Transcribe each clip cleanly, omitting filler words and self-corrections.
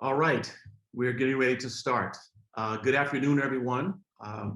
All right, we're getting ready to start. Good afternoon, everyone.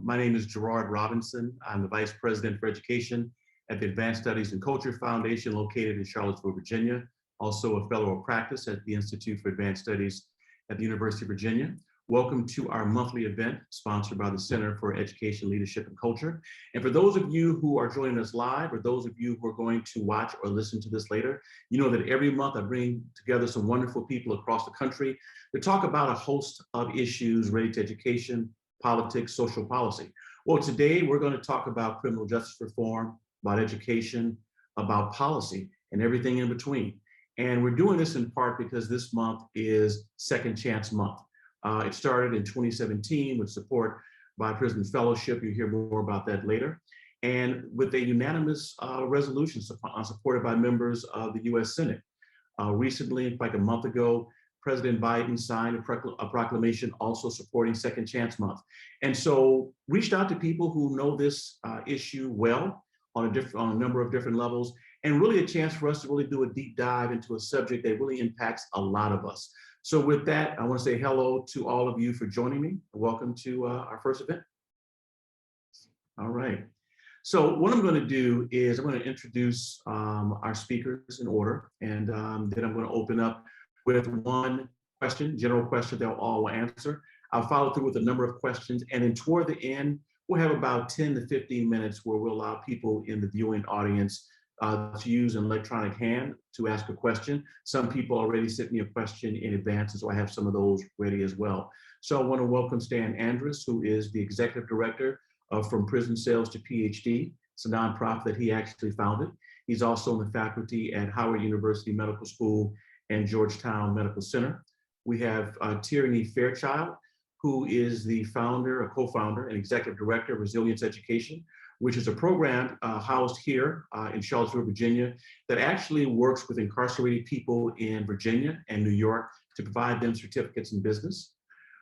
My name is Gerard Robinson. I'm the Vice President for Education at the Advanced Studies and Culture Foundation located in Charlottesville, Virginia. Also a fellow of practice at the Institute for Advanced Studies at the University of Virginia. Welcome to our monthly event sponsored by the Center for Education, Leadership, and Culture. And for those of you who are joining us live, or those of you who are going to watch or listen to this later, you know that every month I bring together some wonderful people across the country to talk about a host of issues related to education, politics, social policy. Well, today we're going to talk about criminal justice reform, about education, about policy, and everything in between. And we're doing this in part because this month is Second Chance Month. It started in 2017 with support by Prison Fellowship. You'll hear more about that later. And with a unanimous resolution supported by members of the US Senate. Recently, like a month ago, President Biden signed a proclamation also supporting Second Chance Month. And so reached out to people who know this issue well on a number of different levels, and really a chance for us to really do a deep dive into a subject that really impacts a lot of us. So with that, I want to say hello to all of you for joining me. Welcome to our first event. All right. So what I'm going to do is I'm going to introduce our speakers in order, and then I'm going to open up with one question, general question they'll all answer. I'll follow through with a number of questions, and then toward the end, we'll have about 10 to 15 minutes where we'll allow people in the viewing audience to use an electronic hand to ask a question. Some people already sent me a question in advance, and so I have some of those ready as well. So I want to welcome Stanley Andrisse, who is the executive director of From Prison Cells to PhD. It's a nonprofit that he actually founded. He's also on the faculty at Howard University Medical School and Georgetown Medical Center. We have Tierney Fairchild, who is the founder, a co-founder, and executive director of Resilience Education, which is a program housed here in Charlottesville, Virginia, that actually works with incarcerated people in Virginia and New York to provide them certificates in business.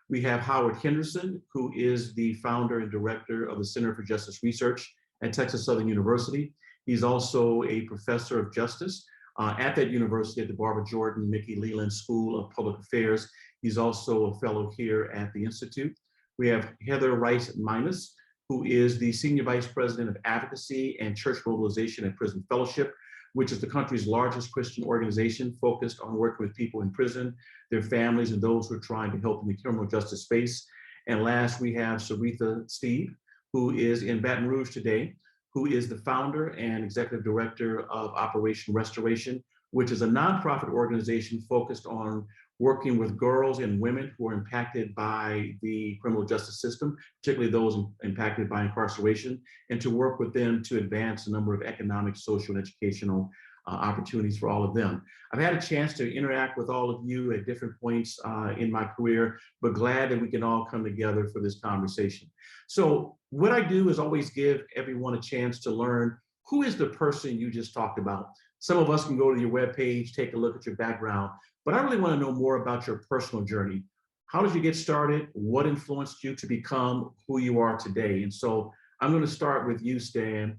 We have Howard Henderson, who is the founder and director of the Center for Justice Research at Texas Southern University. He's also a professor of justice at that university at the Barbara Jordan Mickey Leland School of Public Affairs. He's also a fellow here at the Institute. We have Heather Rice-Minus, who is the Senior Vice President of Advocacy and Church Mobilization at Prison Fellowship, which is the country's largest Christian organization focused on working with people in prison, their families, and those who are trying to help in the criminal justice space. And last, we have Saritha Steve, who is in Baton Rouge today, who is the founder and executive director of Operation Restoration, which is a nonprofit organization focused on working with girls and women who are impacted by the criminal justice system, particularly those impacted by incarceration, and to work with them to advance a number of economic, social, and educational opportunities for all of them. I've had a chance to interact with all of you at different points in my career, but glad that we can all come together for this conversation. So what I do is always give everyone a chance to learn who is the person you just talked about. Some of us can go to your webpage, take a look at your background, but I really want to know more about your personal journey. How did you get started? What influenced you to become who you are today? And so I'm going to start with you, Stan.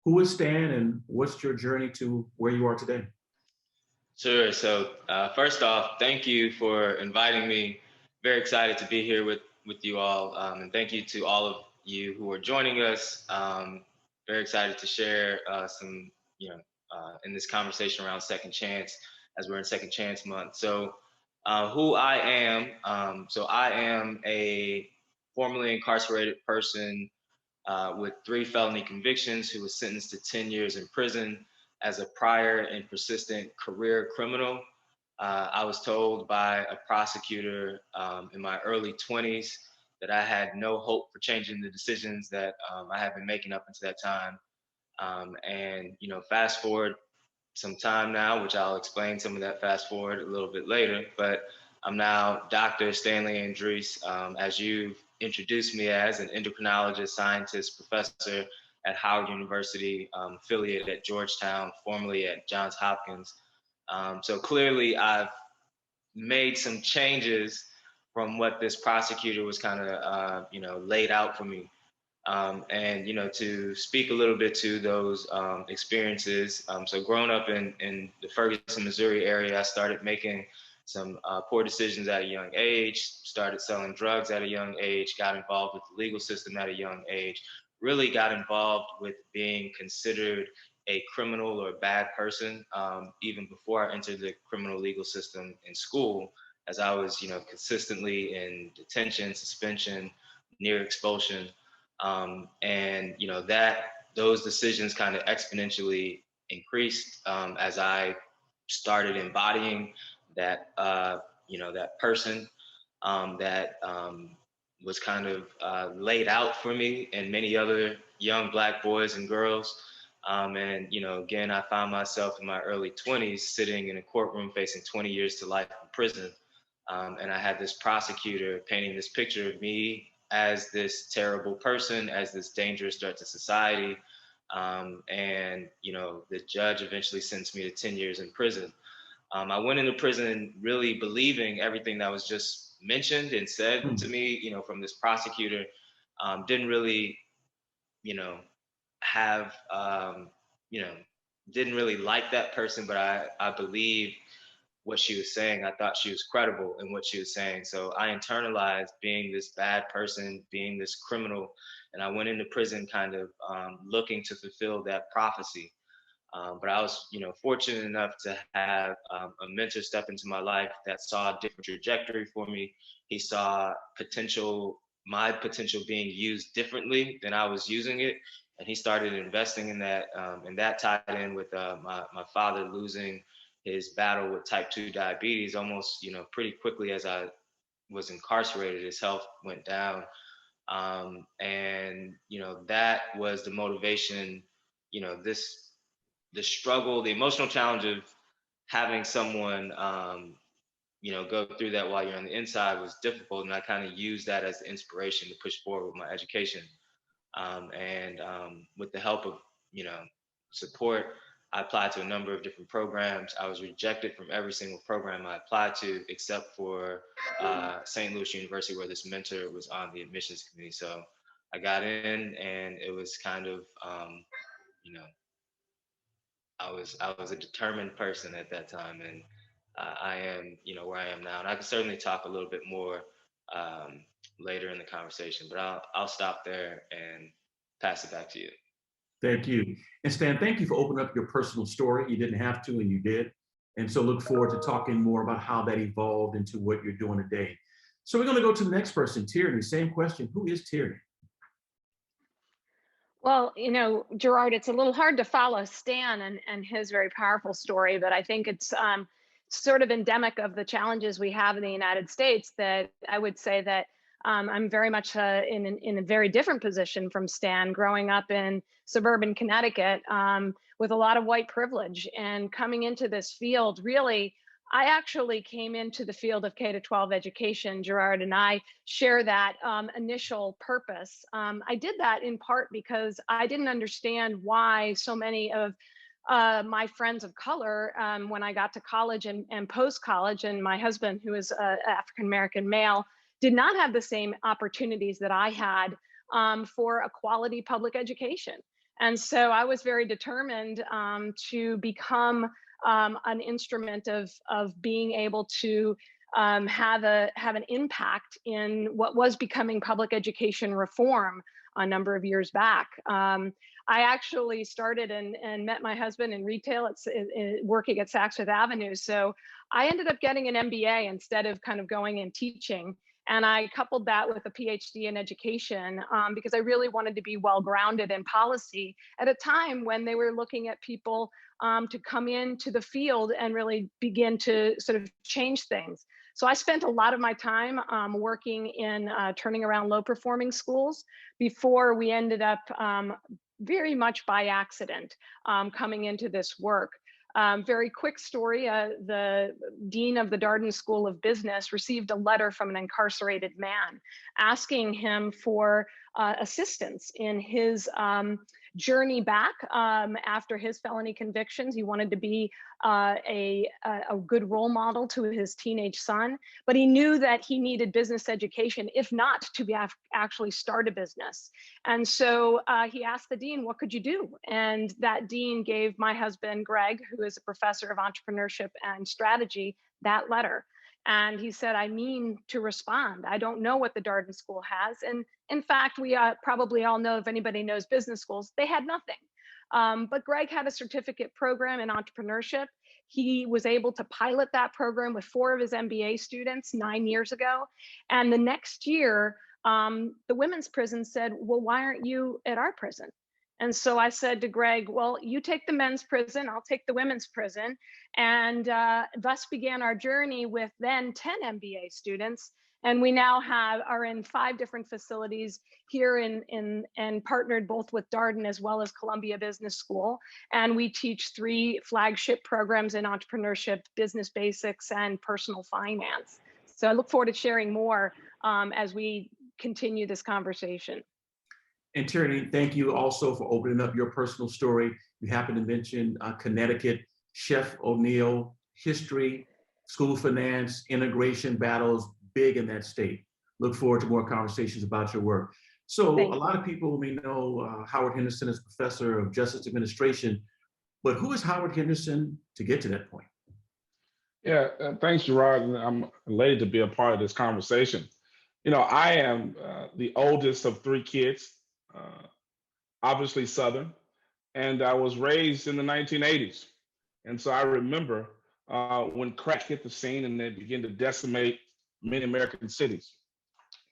Who is Stan, and what's your journey to where you are today? Sure. So first off, thank you for inviting me. Very excited to be here with you all. And thank you to all of you who are joining us. Very excited to share some, in this conversation around Second Chance, as we're in Second Chance Month. So who I am, so I am a formerly incarcerated person with 3 felony convictions who was sentenced to 10 years in prison as a prior and persistent career criminal. I was told by a prosecutor in my early 20s that I had no hope for changing the decisions that I had been making up until that time. And, fast forward some time now, which I'll explain some of that fast forward a little bit later, but I'm now Dr. Stanley Andrisse, as you've introduced me as an endocrinologist, scientist, professor at Howard University, affiliate at Georgetown, formerly at Johns Hopkins. So clearly I've made some changes from what this prosecutor was kind of, laid out for me. And, to speak a little bit to those experiences. So growing up in the Ferguson, Missouri area, I started making some poor decisions at a young age, started selling drugs at a young age, got involved with the legal system at a young age, really got involved with being considered a criminal or a bad person even before I entered the criminal legal system in school, as I was, consistently in detention, suspension, near expulsion, and that those decisions kind of exponentially increased as I started embodying that that person that was kind of laid out for me and many other young Black boys and girls. And again, I found myself in my early 20s sitting in a courtroom facing 20 years to life in prison. And I had this prosecutor painting this picture of me as this terrible person, as this dangerous threat to society. And the judge eventually sentenced me to 10 years in prison. I went into prison really believing everything that was just mentioned and said to me, from this prosecutor. Didn't really, have, didn't really like that person, but I believed what she was saying. I thought she was credible in what she was saying. So I internalized being this bad person, being this criminal, and I went into prison kind of looking to fulfill that prophecy. But I was, fortunate enough to have a mentor step into my life that saw a different trajectory for me. He saw my potential being used differently than I was using it, and he started investing in that. And that tied in with my father losing his battle with type 2 diabetes almost, pretty quickly as I was incarcerated. His health went down, and that was the motivation. The struggle, the emotional challenge of having someone, go through that while you're on the inside was difficult. And I kind of used that as the inspiration to push forward with my education. And with the help of, support, I applied to a number of different programs. I was rejected from every single program I applied to, except for St. Louis University, where this mentor was on the admissions committee. So I got in, and it was kind of, you know, I was a determined person at that time, and I am, where I am now. And I can certainly talk a little bit more later in the conversation, but I'll stop there and pass it back to you. Thank you. And Stan, thank you for opening up your personal story. You didn't have to, and you did. And so look forward to talking more about how that evolved into what you're doing today. So we're going to go to the next person, Tierney. Same question. Who is Tierney? Well, Gerard, it's a little hard to follow Stan and his very powerful story, but I think it's sort of endemic of the challenges we have in the United States, that I would say that I'm very much in a very different position from Stan, growing up in suburban Connecticut with a lot of white privilege, and coming into this field. Really, I actually came into the field of K-12 education. Gerard and I share that initial purpose. I did that in part because I didn't understand why so many of my friends of color, when I got to college and post-college, and my husband, who is an African-American male, did not have the same opportunities that I had for a quality public education. And so I was very determined to become an instrument of being able to have an impact in what was becoming public education reform a number of years back. I actually started and met my husband in retail, working at Saks Fifth Avenue. So I ended up getting an MBA instead of kind of going and teaching. And I coupled that with a PhD in education because I really wanted to be well-grounded in policy at a time when they were looking at people to come into the field and really begin to sort of change things. So I spent a lot of my time working in turning around low-performing schools before we ended up very much by accident coming into this work. Very quick story, the dean of the Darden School of Business received a letter from an incarcerated man asking him for assistance in his journey back after his felony convictions. He wanted to be a good role model to his teenage son, but he knew that he needed business education, if not to actually start a business. And so he asked the dean, what could you do? And that dean gave my husband, Greg, who is a professor of entrepreneurship and strategy, that letter. And he said, I mean to respond. I don't know what the Darden School has. And in fact, we probably all know, if anybody knows business schools, they had nothing. But Greg had a certificate program in entrepreneurship. He was able to pilot that program with 4 of his MBA students 9 years ago. And the next year, the women's prison said, well, why aren't you at our prison? And so I said to Greg, well, you take the men's prison, I'll take the women's prison. And thus began our journey with then 10 MBA students. And we now are in 5 different facilities here and partnered both with Darden as well as Columbia Business School. And we teach 3 flagship programs in entrepreneurship, business basics, and personal finance. So I look forward to sharing more as we continue this conversation. And Tierney, thank you also for opening up your personal story. You happen to mention Connecticut, Chef O'Neill, history, school finance, integration battles, big in that state. Look forward to more conversations about your work. So a lot of people may know Howard Henderson as professor of justice administration, but who is Howard Henderson to get to that point? Yeah, thanks, Gerard. And I'm elated to be a part of this conversation. You know, I am the oldest of 3 kids, obviously Southern, and I was raised in the 1980s. And so I remember when crack hit the scene and it began to decimate many American cities.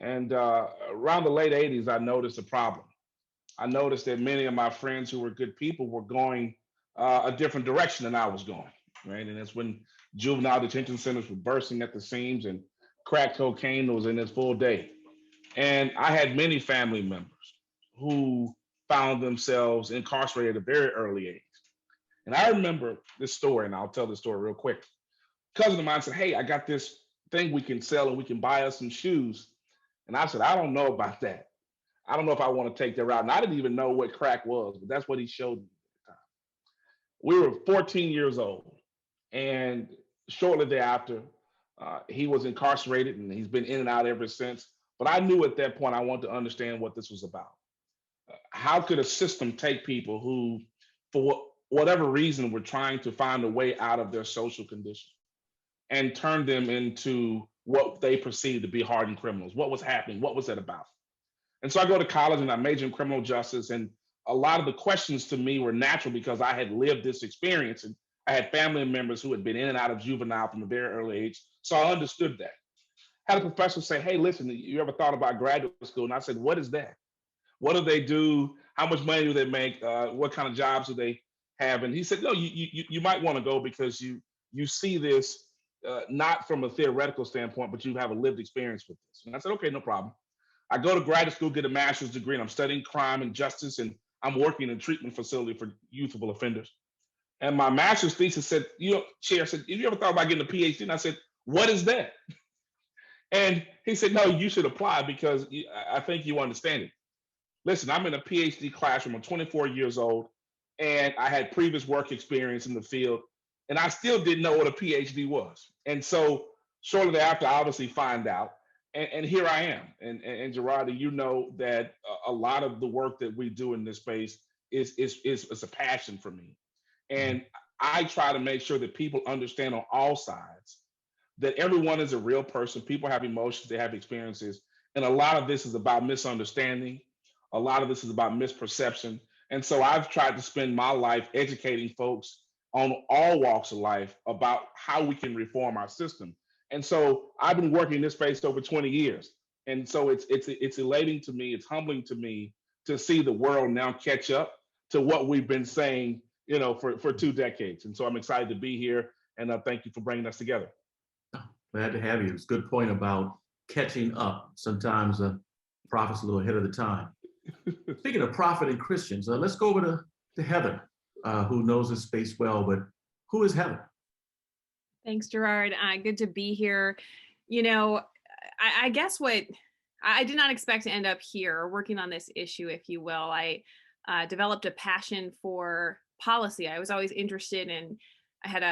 And around the late 80s, I noticed a problem. I noticed that many of my friends who were good people were going a different direction than I was going, right? And it's when juvenile detention centers were bursting at the seams and crack cocaine was in its full day. And I had many family members who found themselves incarcerated at a very early age. And I remember this story, and I'll tell this story real quick. A cousin of mine said, hey, I got this thing we can sell and we can buy us some shoes. And I said, I don't know about that. I don't know if I want to take that route. And I didn't even know what crack was, but that's what he showed me at the time. We were 14 years old. And shortly thereafter, he was incarcerated and he's been in and out ever since. But I knew at that point I wanted to understand what this was about. How could a system take people who, for whatever reason, were trying to find a way out of their social condition and turn them into what they perceived to be hardened criminals? What was happening? What was that about? And so I go to college and I major in criminal justice. And a lot of the questions to me were natural because I had lived this experience and I had family members who had been in and out of juvenile from a very early age. So I understood that. Had a professor say, hey, listen, you ever thought about graduate school? And I said, what is that? What do they do? How much money do they make? What kind of jobs do they have? And he said, no, you might want to go because you see this not from a theoretical standpoint, but you have a lived experience with this. And I said, okay, no problem. I go to graduate school, get a master's degree, and I'm studying crime and justice, and I'm working in a treatment facility for youthful offenders. And my master's thesis said, chair said, have you ever thought about getting a PhD? And I said, what is that? And he said, no, you should apply because I think you understand it. Listen, I'm in a PhD classroom. I'm 24 years old, and I had previous work experience in the field, and I still didn't know what a PhD was. And so shortly thereafter, I obviously find out, and here I am. And Gerard, you know that a lot of the work that we do in this space is a passion for me. And I try to make sure that people understand on all sides that everyone is a real person. People have emotions, they have experiences. And a lot of this is about misunderstanding. A lot of this is about misperception. And so I've tried to spend my life educating folks on all walks of life about how we can reform our system. And so I've been working in this space over 20 years. And so it's elating to me, it's humbling to me to see the world now catch up to what we've been saying, for 2 decades. And so I'm excited to be here, and thank you for bringing us together. Glad to have you. It's a good point about catching up. Sometimes the prophet's a little ahead of the time. Speaking of prophet and Christians, let's go over to Heather, who knows this space well, but who is Heather? Thanks, Gerard. Good to be here. I guess I did not expect to end up here working on this issue, if you will. I developed a passion for policy. I was always interested in, I had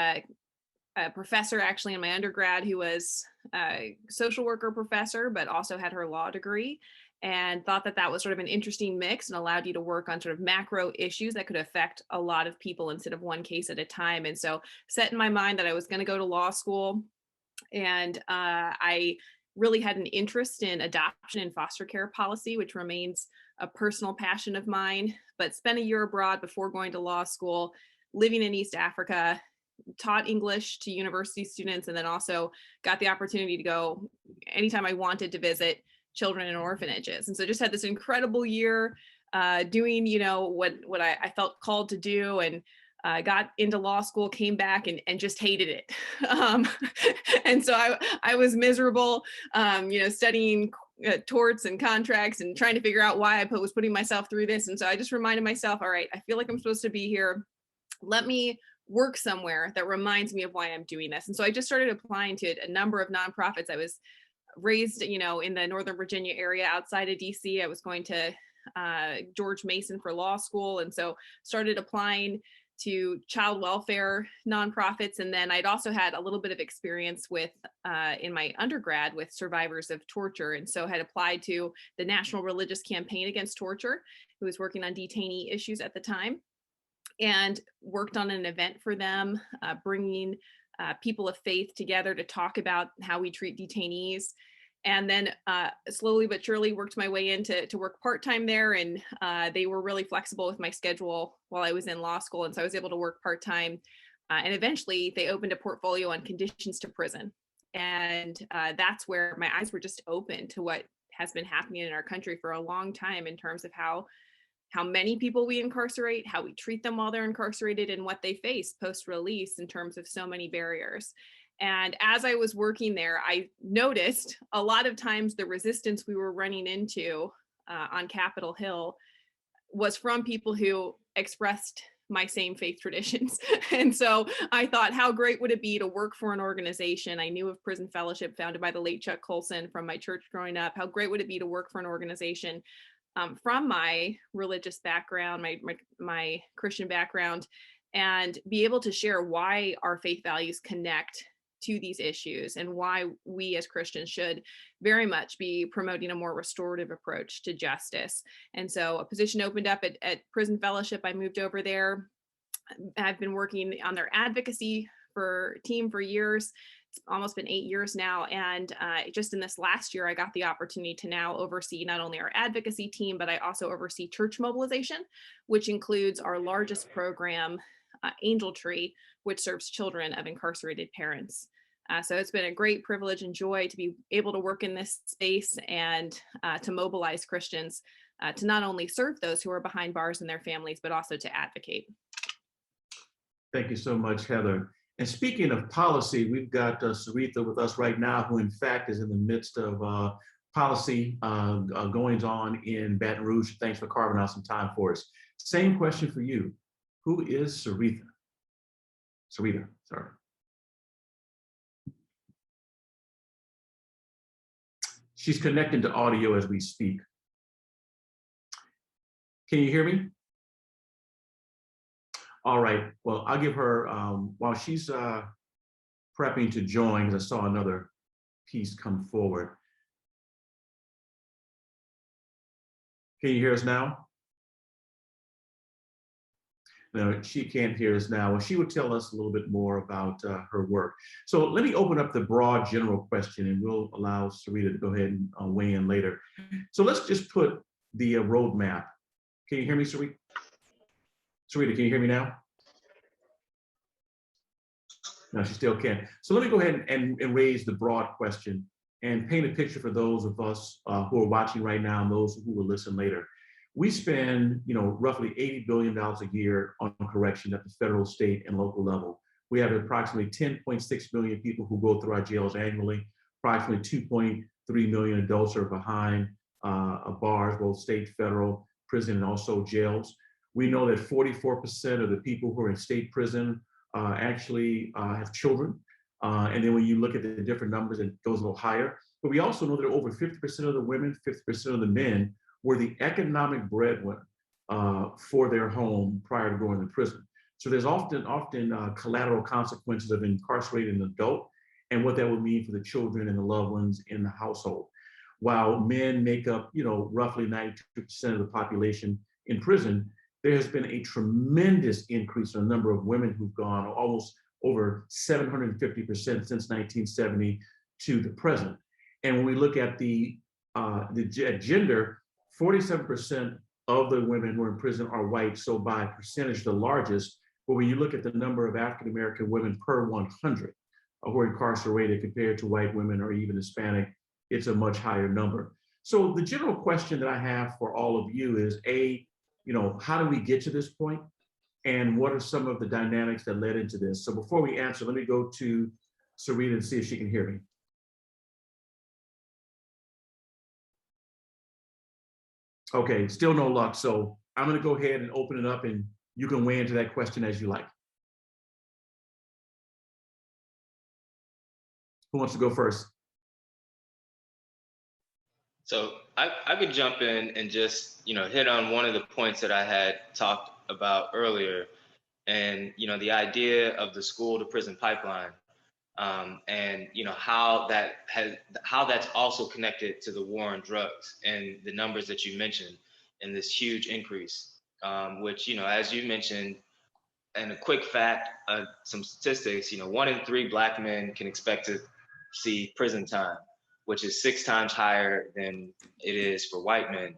a professor actually in my undergrad who was a social worker professor, but also had her law degree, and thought that was sort of an interesting mix and allowed you to work on sort of macro issues that could affect a lot of people instead of one case at a time. And so set in my mind that I was going to go to law school. And I really had an interest in adoption and foster care policy, which remains a personal passion of mine, but spent a year abroad before going to law school, living in East Africa, taught English to university students, and then also got the opportunity to go anytime I wanted to visit children in orphanages. And so just had this incredible year doing, what I felt called to do, and got into law school, came back and just hated it. And so I was miserable, studying torts and contracts and trying to figure out why I was putting myself through this. And so I just reminded myself, all right, I feel like I'm supposed to be here. Let me work somewhere that reminds me of why I'm doing this. And so I just started applying to a number of nonprofits. I was raised, in the Northern Virginia area outside of DC. I was going to George Mason for law school. And so started applying to child welfare nonprofits. And then I'd also had a little bit of experience with, in my undergrad, with survivors of torture. And so had applied to the National Religious Campaign Against Torture, who was working on detainee issues at the time, and worked on an event for them, bringing people of faith together to talk about how we treat detainees. And then slowly but surely worked my way into work part-time there. And they were really flexible with my schedule while I was in law school. And so I was able to work part-time. And eventually they opened a portfolio on conditions to prison. And that's where my eyes were just open to what has been happening in our country for a long time in terms of how many people we incarcerate, how we treat them while they're incarcerated, and what they face post-release in terms of so many barriers. And as I was working there, I noticed a lot of times the resistance we were running into on Capitol Hill was from people who expressed my same faith traditions. And so I thought, how great would it be to work for an organization? I knew of Prison Fellowship, founded by the late Chuck Colson, from my church growing up. How great would it be to work for an organization from my religious background, my Christian background, and be able to share why our faith values connect to these issues, and why we as Christians should very much be promoting a more restorative approach to justice. And so a position opened up at Prison Fellowship. I moved over there. I've been working on their advocacy team for years. It's almost been 8 years now. And just in this last year, I got the opportunity to now oversee not only our advocacy team, but I also oversee church mobilization, which includes our largest program, Angel Tree, which serves children of incarcerated parents. So it's been a great privilege and joy to be able to work in this space and to mobilize Christians to not only serve those who are behind bars and their families, but also to advocate. Thank you so much, Heather. And speaking of policy, we've got Sarita with us right now, who in fact is in the midst of policy goings on in Baton Rouge. Thanks for carving out some time for us. Same question for you. Who is Sarita? Sarita, sorry. She's connected to audio as we speak. Can you hear me? All right, well, I'll give her, while she's prepping to join, because I saw another piece come forward. Can you hear us now? No, she can't hear us now. Well, she would tell us a little bit more about her work. So let me open up the broad general question, and we'll allow Sarita to go ahead and weigh in later. So let's just put the roadmap. Can you hear me, Sarita? Sarita, can you hear me now? No, she still can't. So let me go ahead and raise the broad question and paint a picture for those of us who are watching right now and those who will listen later. We spend, roughly $80 billion a year on correction at the federal, state, and local level. We have approximately 10.6 million people who go through our jails annually. Approximately 2.3 million adults are behind bars, both state, federal, prison, and also jails. We know that 44% of the people who are in state prison actually have children. And then when you look at the different numbers, it goes a little higher. But we also know that over 50% of the women, 50% of the men were the economic breadwinner for their home prior to going to prison. So there's often collateral consequences of incarcerating an adult and what that would mean for the children and the loved ones in the household. While men make up, roughly 92% of the population in prison, there has been a tremendous increase in the number of women who've gone, almost over 750% since 1970 to the present. And when we look at the gender, 47% of the women who are in prison are white, so by percentage, the largest. But when you look at the number of African-American women per 100 who are incarcerated compared to white women or even Hispanic, it's a much higher number. So the general question that I have for all of you is, how do we get to this point? And what are some of the dynamics that led into this? So before we answer, let me go to Sarita and see if she can hear me. Okay, still no luck. So I'm going to go ahead and open it up and you can weigh into that question as you like. Who wants to go first? So I could jump in and just, hit on one of the points that I had talked about earlier, and, the idea of the school to prison pipeline, and, how that's also connected to the war on drugs and the numbers that you mentioned and this huge increase, which, as you mentioned, and a quick fact, some statistics, 1 in 3 Black men can expect to see prison time, which is 6 times higher than it is for white men.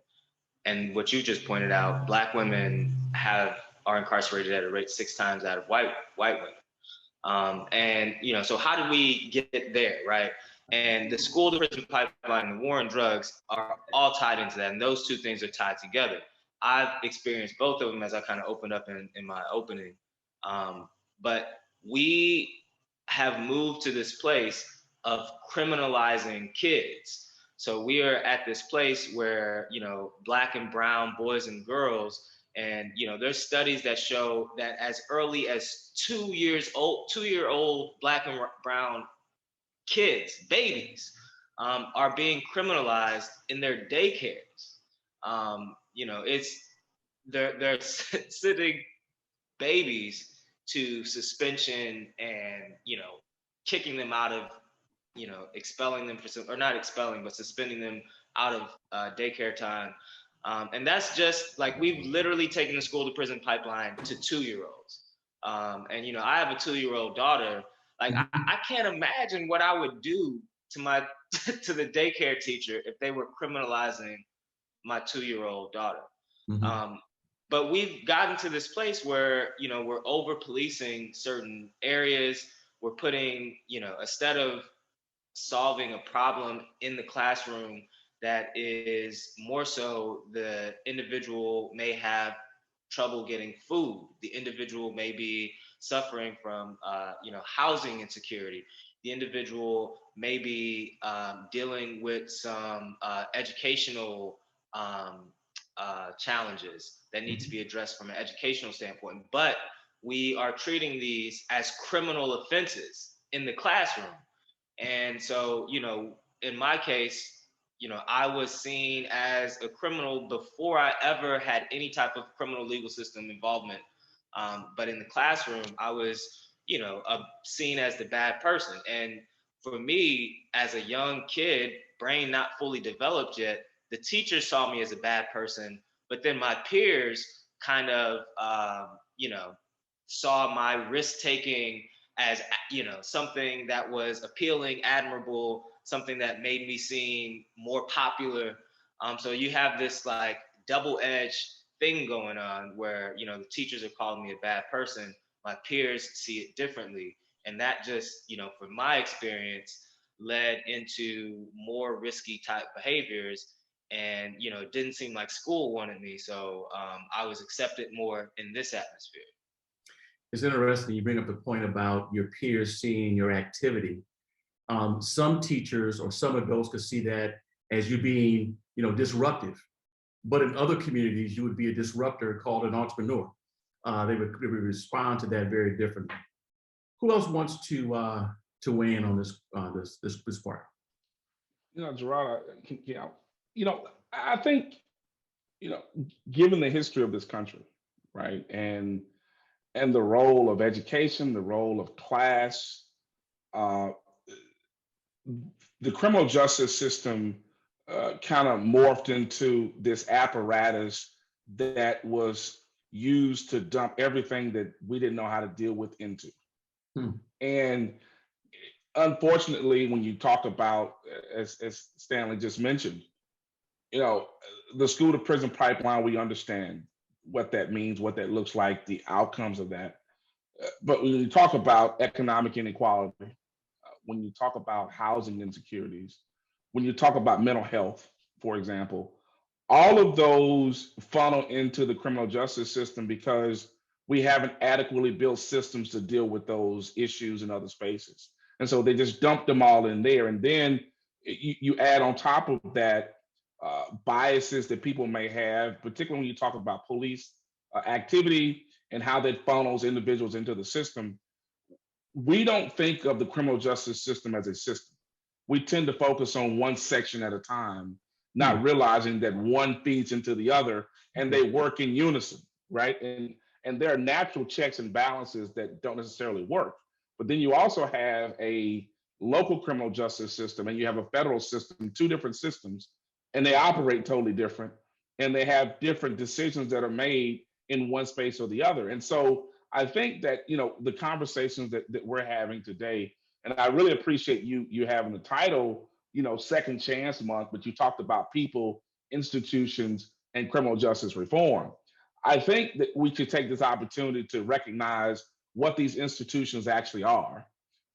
And what you just pointed out, Black women are incarcerated at a rate 6 times out of white women. And, so how do we get there, right? And the school to prison pipeline and the war on drugs are all tied into that. And those two things are tied together. I've experienced both of them, as I kind of opened up in my opening. But we have moved to this place of criminalizing kids. So we are at this place where, Black and brown boys and girls, and, there's studies that show that as early as 2-year-old Black and brown kids, babies, are being criminalized in their daycares. They're sending babies to suspension and, kicking them out of, expelling them or not expelling, but suspending them out of daycare time. And that's just like, we've literally taken the school to prison pipeline to 2-year-olds. And, I have a 2-year-old daughter. Like, I can't imagine what I would do to to the daycare teacher if they were criminalizing my 2-year-old daughter. Mm-hmm. But we've gotten to this place where, we're over policing certain areas. We're putting, instead of solving a problem in the classroom that is more so the individual may have trouble getting food. The individual may be suffering from, housing insecurity. The individual may be dealing with some educational challenges that need to be addressed from an educational standpoint. But we are treating these as criminal offenses in the classroom. And so, in my case, I was seen as a criminal before I ever had any type of criminal legal system involvement. But in the classroom, I was, seen as the bad person. And for me, as a young kid, brain not fully developed yet, the teachers saw me as a bad person. But then my peers kind of, saw my risk-taking as, something that was appealing, admirable, something that made me seem more popular. So you have this like double-edged thing going on where, the teachers are calling me a bad person. My peers see it differently. And that just, from my experience, led into more risky type behaviors. And, it didn't seem like school wanted me. So I was accepted more in this atmosphere. It's interesting you bring up the point about your peers seeing your activity. Some teachers or some adults could see that as you being, disruptive. But in other communities, you would be a disruptor called an entrepreneur. They would respond to that very differently. Who else wants to weigh in on this part? Gerard, I think, given the history of this country, right, and the role of education, the role of class, the criminal justice system kind of morphed into this apparatus that was used to dump everything that we didn't know how to deal with into. Hmm. And unfortunately, when you talk about, as Stanley just mentioned, you know, the school to prison pipeline, we understand what that means, what that looks like, the outcomes of that. But when you talk about economic inequality, when you talk about housing insecurities, when you talk about mental health, for example, all of those funnel into the criminal justice system because we haven't adequately built systems to deal with those issues in other spaces. And so they just dump them all in there. And then you add on top of that biases that people may have, particularly when you talk about police activity and how that funnels individuals into the system. We don't think of the criminal justice system as a system. We tend to focus on one section at a time, not realizing that one feeds into the other and they work in unison, right? And there are natural checks and balances that don't necessarily work. But then you also have a local criminal justice system and you have a federal system, two different systems, and they operate totally different. And they have different decisions that are made in one space or the other. And so I think that, you know, the conversations that we're having today, and I really appreciate you having the title, you know, Second Chance Month, but you talked about people, institutions, and criminal justice reform. I think that we should take this opportunity to recognize what these institutions actually are,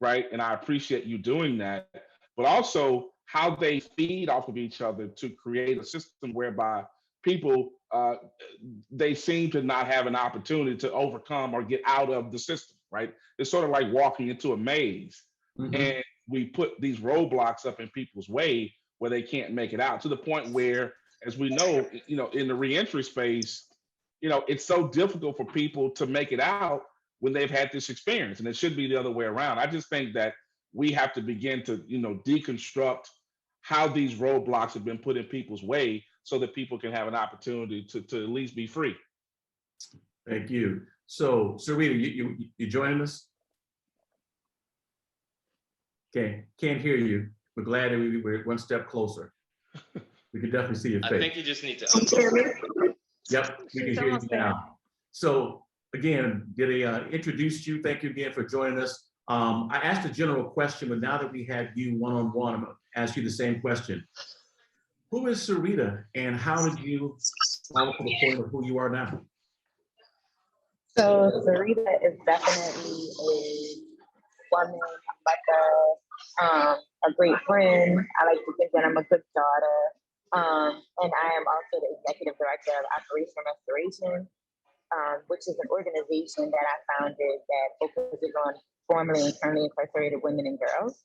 right? And I appreciate you doing that, but also how they feed off of each other to create a system whereby people they seem to not have an opportunity to overcome or get out of the system, right? It's sort of like walking into a maze, and we put these roadblocks up in people's way where they can't make it out, to the point where, as we know, you know, in the reentry space, you know, it's so difficult for people to make it out when they've had this experience, and it should be the other way around. I just think that we have to begin to, you know, deconstruct how these roadblocks have been put in people's way so that people can have an opportunity to at least be free. Thank you. So, Sarita, you joining us? Okay, can't hear you. We're glad that we're one step closer. We can definitely see your face. I think you just need to. Yep, we can hear you now. So again, did I introduce you? Thank you again for joining us. I asked a general question, but now that we have you one-on-one, I'm gonna ask you the same question. Who is Sarita, and how did you come to the point of who you are now? So Sarita is definitely a woman, like a great friend. I like to think that I'm a good daughter. And I am also the executive director of Operation Restoration, which is an organization that I founded that focuses on formerly and currently incarcerated women and girls.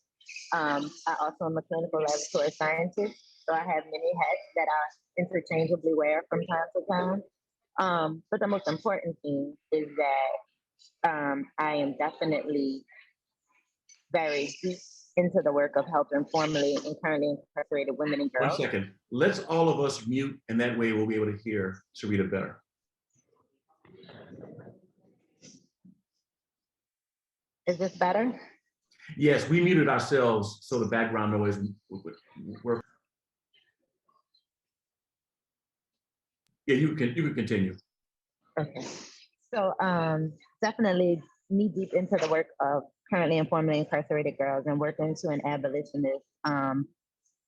I also am a clinical laboratory scientist, so I have many hats that I interchangeably wear from time to time. But the most important thing is that I am definitely very deep into the work of helping formerly and currently incarcerated women and girls. 1 second. Let's all of us mute, and that way we'll be able to hear Sarita better. Is this better? Yes, we muted ourselves so the background noise we're yeah, you can continue. Okay. So definitely knee deep into the work of currently and formerly incarcerated girls and working to an abolitionist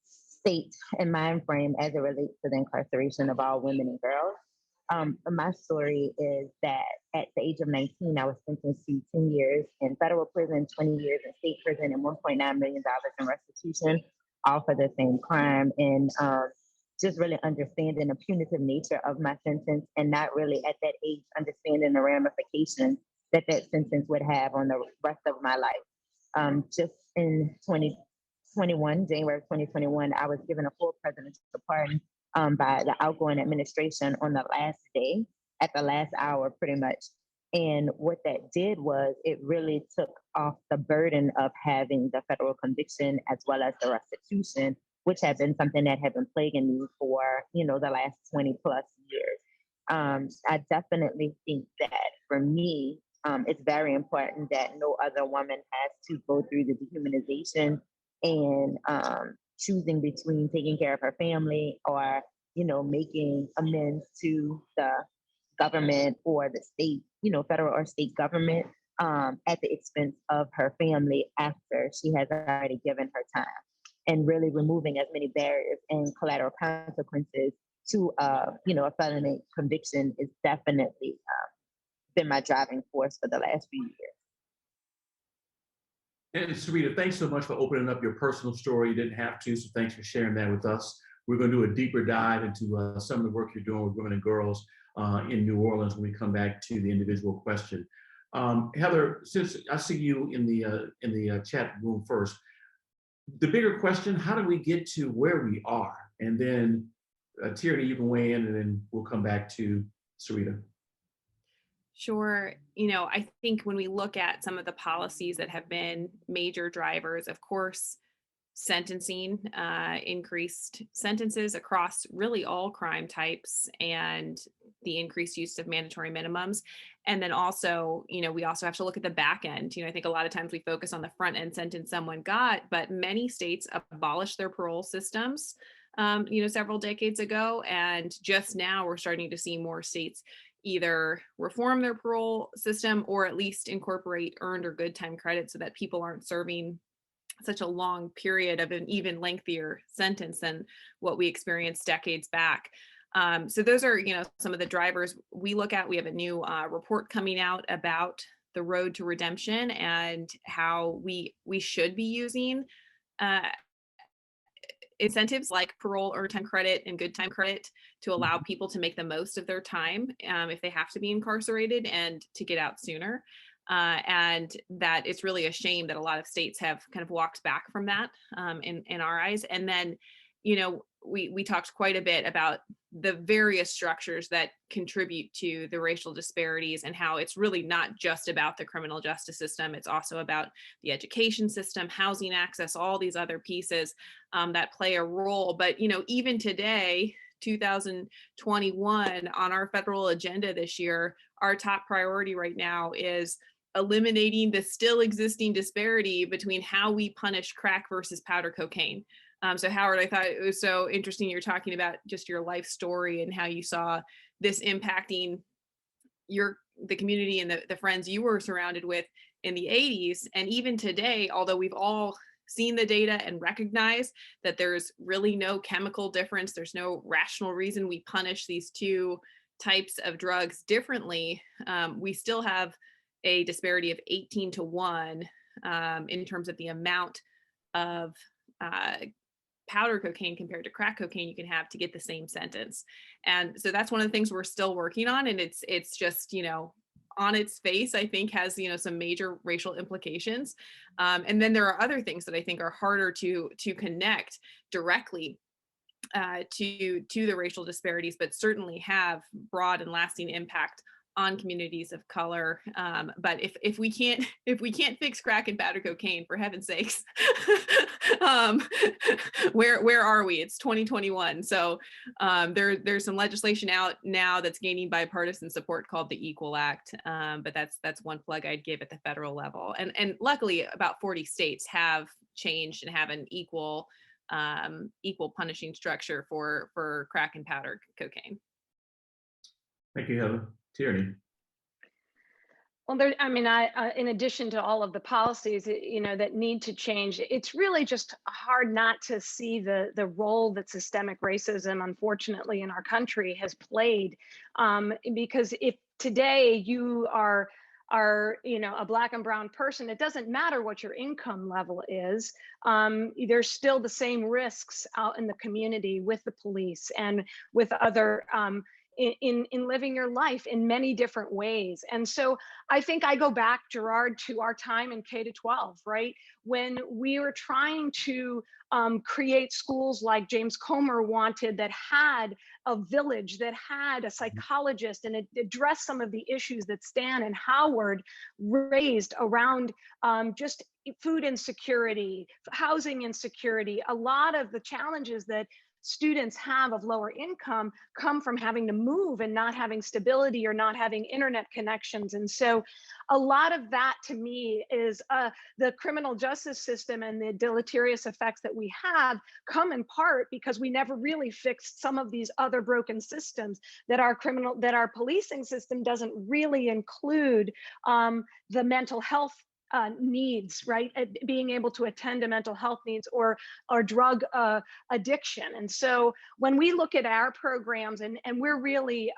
state and mind frame as it relates to the incarceration of all women and girls. My story is that at the age of 19, I was sentenced to 10 years in federal prison, 20 years in state prison, and $1.9 million in restitution, all for the same crime. And just really understanding the punitive nature of my sentence, and not really at that age understanding the ramifications that that sentence would have on the rest of my life. Just in 2021, January of 2021, I was given a full presidential pardon by the outgoing administration on the last day, at the last hour, pretty much. And what that did was it really took off the burden of having the federal conviction as well as the restitution, which had been something that had been plaguing me for, the last 20 plus years. I definitely think that for me, it's very important that no other woman has to go through the dehumanization and choosing between taking care of her family or, making amends to the government or the state, federal or state government. at the expense of her family after she has already given her time, and really removing as many barriers and collateral consequences to a felony conviction is definitely been my driving force for the last few years. And Sarita, thanks so much for opening up your personal story. You didn't have to, so thanks for sharing that with us. We're going to do a deeper dive into some of the work you're doing with women and girls in New Orleans when we come back to the individual question. Heather, since I see you in the chat room first, the bigger question: how do we get to where we are? And then Tierney, you can weigh in, and then we'll come back to Sarita. Sure. I think when we look at some of the policies that have been major drivers, of course, sentencing, increased sentences across really all crime types, and the increased use of mandatory minimums. And then also, we also have to look at the back end. I think a lot of times we focus on the front end sentence someone got, but many states abolished their parole systems, several decades ago. And just now we're starting to see more states either reform their parole system or at least incorporate earned or good time credit so that people aren't serving such a long period of an even lengthier sentence than what we experienced decades back. So those are, some of the drivers we look at. We have a new report coming out about the road to redemption and how we should be using incentives like parole or time credit and good time credit to allow people to make the most of their time if they have to be incarcerated and to get out sooner. And that it's really a shame that a lot of states have kind of walked back from that in our eyes. And then, we talked quite a bit about the various structures that contribute to the racial disparities and how it's really not just about the criminal justice system. It's also about the education system, housing access, all these other pieces that play a role. But, even today, 2021, on our federal agenda this year, our top priority right now is eliminating the still existing disparity between how we punish crack versus powder cocaine. So Howard, I thought it was so interesting you're talking about just your life story and how you saw this impacting the community and the friends you were surrounded with in the 80s. And even today, although we've all seen the data and recognize that there's really no chemical difference, there's no rational reason we punish these two types of drugs differently, we still have a disparity of 18-1 in terms of the amount of powder cocaine compared to crack cocaine you can have to get the same sentence. And so that's one of the things we're still working on. And it's just, on its face, I think has, some major racial implications. And then there are other things that I think are harder to connect directly to the racial disparities, but certainly have broad and lasting impact on communities of color. But if we can't fix crack and powder cocaine, for heaven's sakes, where are we? It's 2021. So there's some legislation out now that's gaining bipartisan support called the Equal Act. But that's one plug I'd give at the federal level. And luckily about 40 states have changed and have an equal punishing structure for crack and powder cocaine. Thank you, Heather. Tierney. Well, in addition to all of the policies, that need to change, it's really just hard not to see the role that systemic racism, unfortunately, in our country has played. Because if today you are a Black and brown person, it doesn't matter what your income level is. There's still the same risks out in the community with the police and with other in living your life in many different ways. And so I think I go back, Gerard, to our time in K-12, right? When we were trying to create schools like James Comer wanted, that had a village, that had a psychologist, and it addressed some of the issues that Stan and Howard raised around just food insecurity, housing insecurity, a lot of the challenges that students have of lower income come from having to move and not having stability or not having internet connections. And so a lot of that to me is the criminal justice system and the deleterious effects that we have come in part because we never really fixed some of these other broken systems that our policing system doesn't really include the mental health needs, right? Being able to attend to mental health needs or drug addiction. And so when we look at our programs and we're really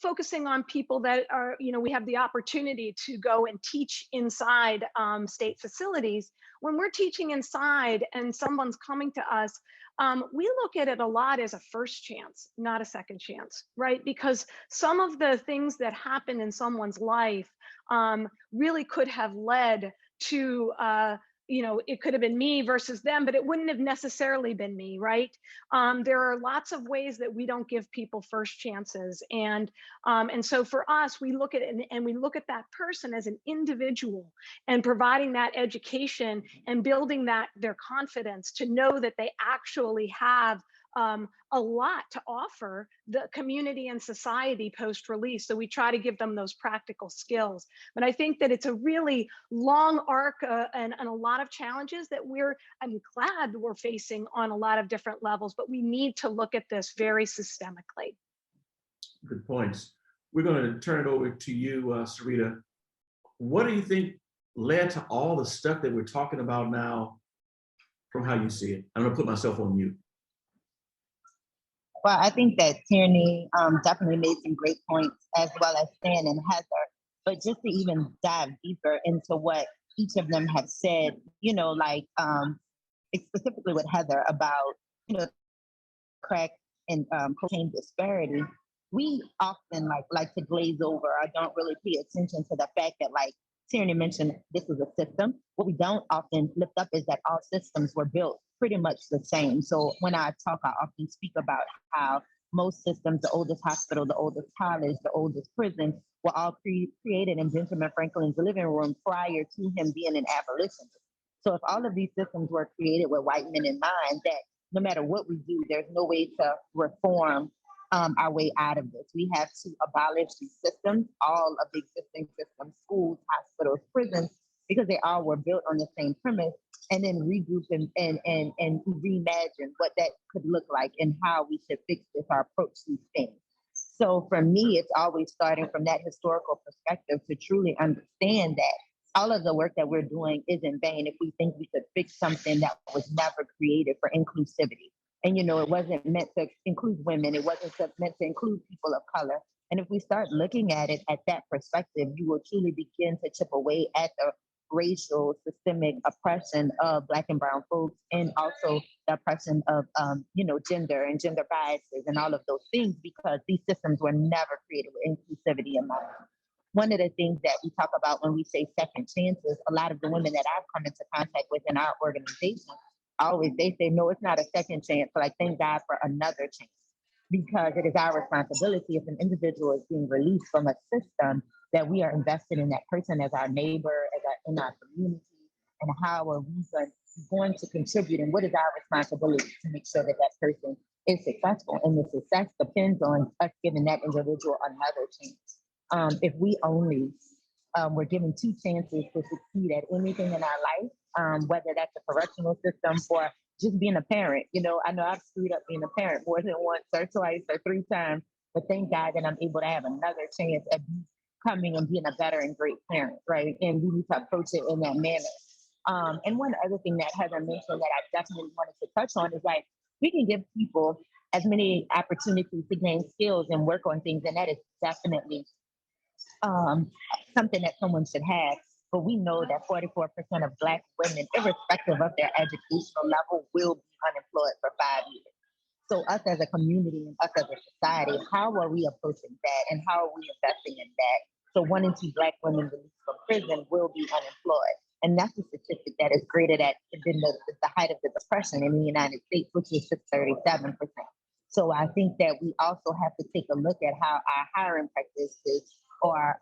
focusing on people that are, we have the opportunity to go and teach inside state facilities. When we're teaching inside and someone's coming to us, we look at it a lot as a first chance, not a second chance, right? Because some of the things that happen in someone's life really could have led to, it could have been me versus them, but it wouldn't have necessarily been me, right? There are lots of ways that we don't give people first chances. And so for us, we look at it and we look at that person as an individual and providing that education and building their confidence to know that they actually have a lot to offer the community and society post-release. So we try to give them those practical skills. But I think that it's a really long arc and a lot of challenges that I'm glad we're facing on a lot of different levels, but we need to look at this very systemically. Good points. We're going to turn it over to you, Sarita. What do you think led to all the stuff that we're talking about now from how you see it? I'm going to put myself on mute. Well, I think that Tierney definitely made some great points, as well as Stan and Heather. But just to even dive deeper into what each of them have said, specifically with Heather about, crack and cocaine disparity, we often like to glaze over or don't really pay attention to the fact that, like Tierney mentioned, this is a system. What we don't often lift up is that all systems were built pretty much the same. So when I talk, I often speak about how most systems, the oldest hospital, the oldest college, the oldest prison, were all created in Benjamin Franklin's living room prior to him being an abolitionist. So if all of these systems were created with white men in mind, that no matter what we do, there's no way to reform our way out of this. We have to abolish these systems, all of the existing systems, schools, hospitals, prisons, because they all were built on the same premise, and then regroup and reimagine what that could look like and how we should fix this or approach these things. So for me, it's always starting from that historical perspective to truly understand that all of the work that we're doing is in vain if we think we could fix something that was never created for inclusivity. And, it wasn't meant to include women. It wasn't meant to include people of color. And if we start looking at it at that perspective, you will truly begin to chip away at the racial systemic oppression of Black and brown folks, and also the oppression of, gender and gender biases and all of those things, because these systems were never created with inclusivity in mind. One of the things that we talk about when we say second chances, a lot of the women that I've come into contact with in our organization, they say, no, it's not a second chance, but thank God for another chance. Because it is our responsibility, if an individual is being released from a system, that we are invested in that person as our neighbor, in our community, and how are we going to contribute, and what is our responsibility to make sure that that person is successful. And the success depends on us giving that individual another chance. If we only were given two chances to succeed at anything in our life, whether that's a correctional system or just being a parent. I know I've screwed up being a parent more than once or twice or three times, but thank God that I'm able to have another chance at becoming and being a better and great parent, right? And we need to approach it in that manner. And one other thing that Heather mentioned that I definitely wanted to touch on is we can give people as many opportunities to gain skills and work on things, and that is definitely something that someone should have. But we know that 44% of Black women, irrespective of their educational level, will be unemployed for 5 years. So us as a community and us as a society, how are we approaching that, and how are we investing in that? So 1 in 2 Black women released from prison will be unemployed. And that's a statistic that is greater than the height of the Depression in the United States, which is 37%. So I think that we also have to take a look at how our hiring practices or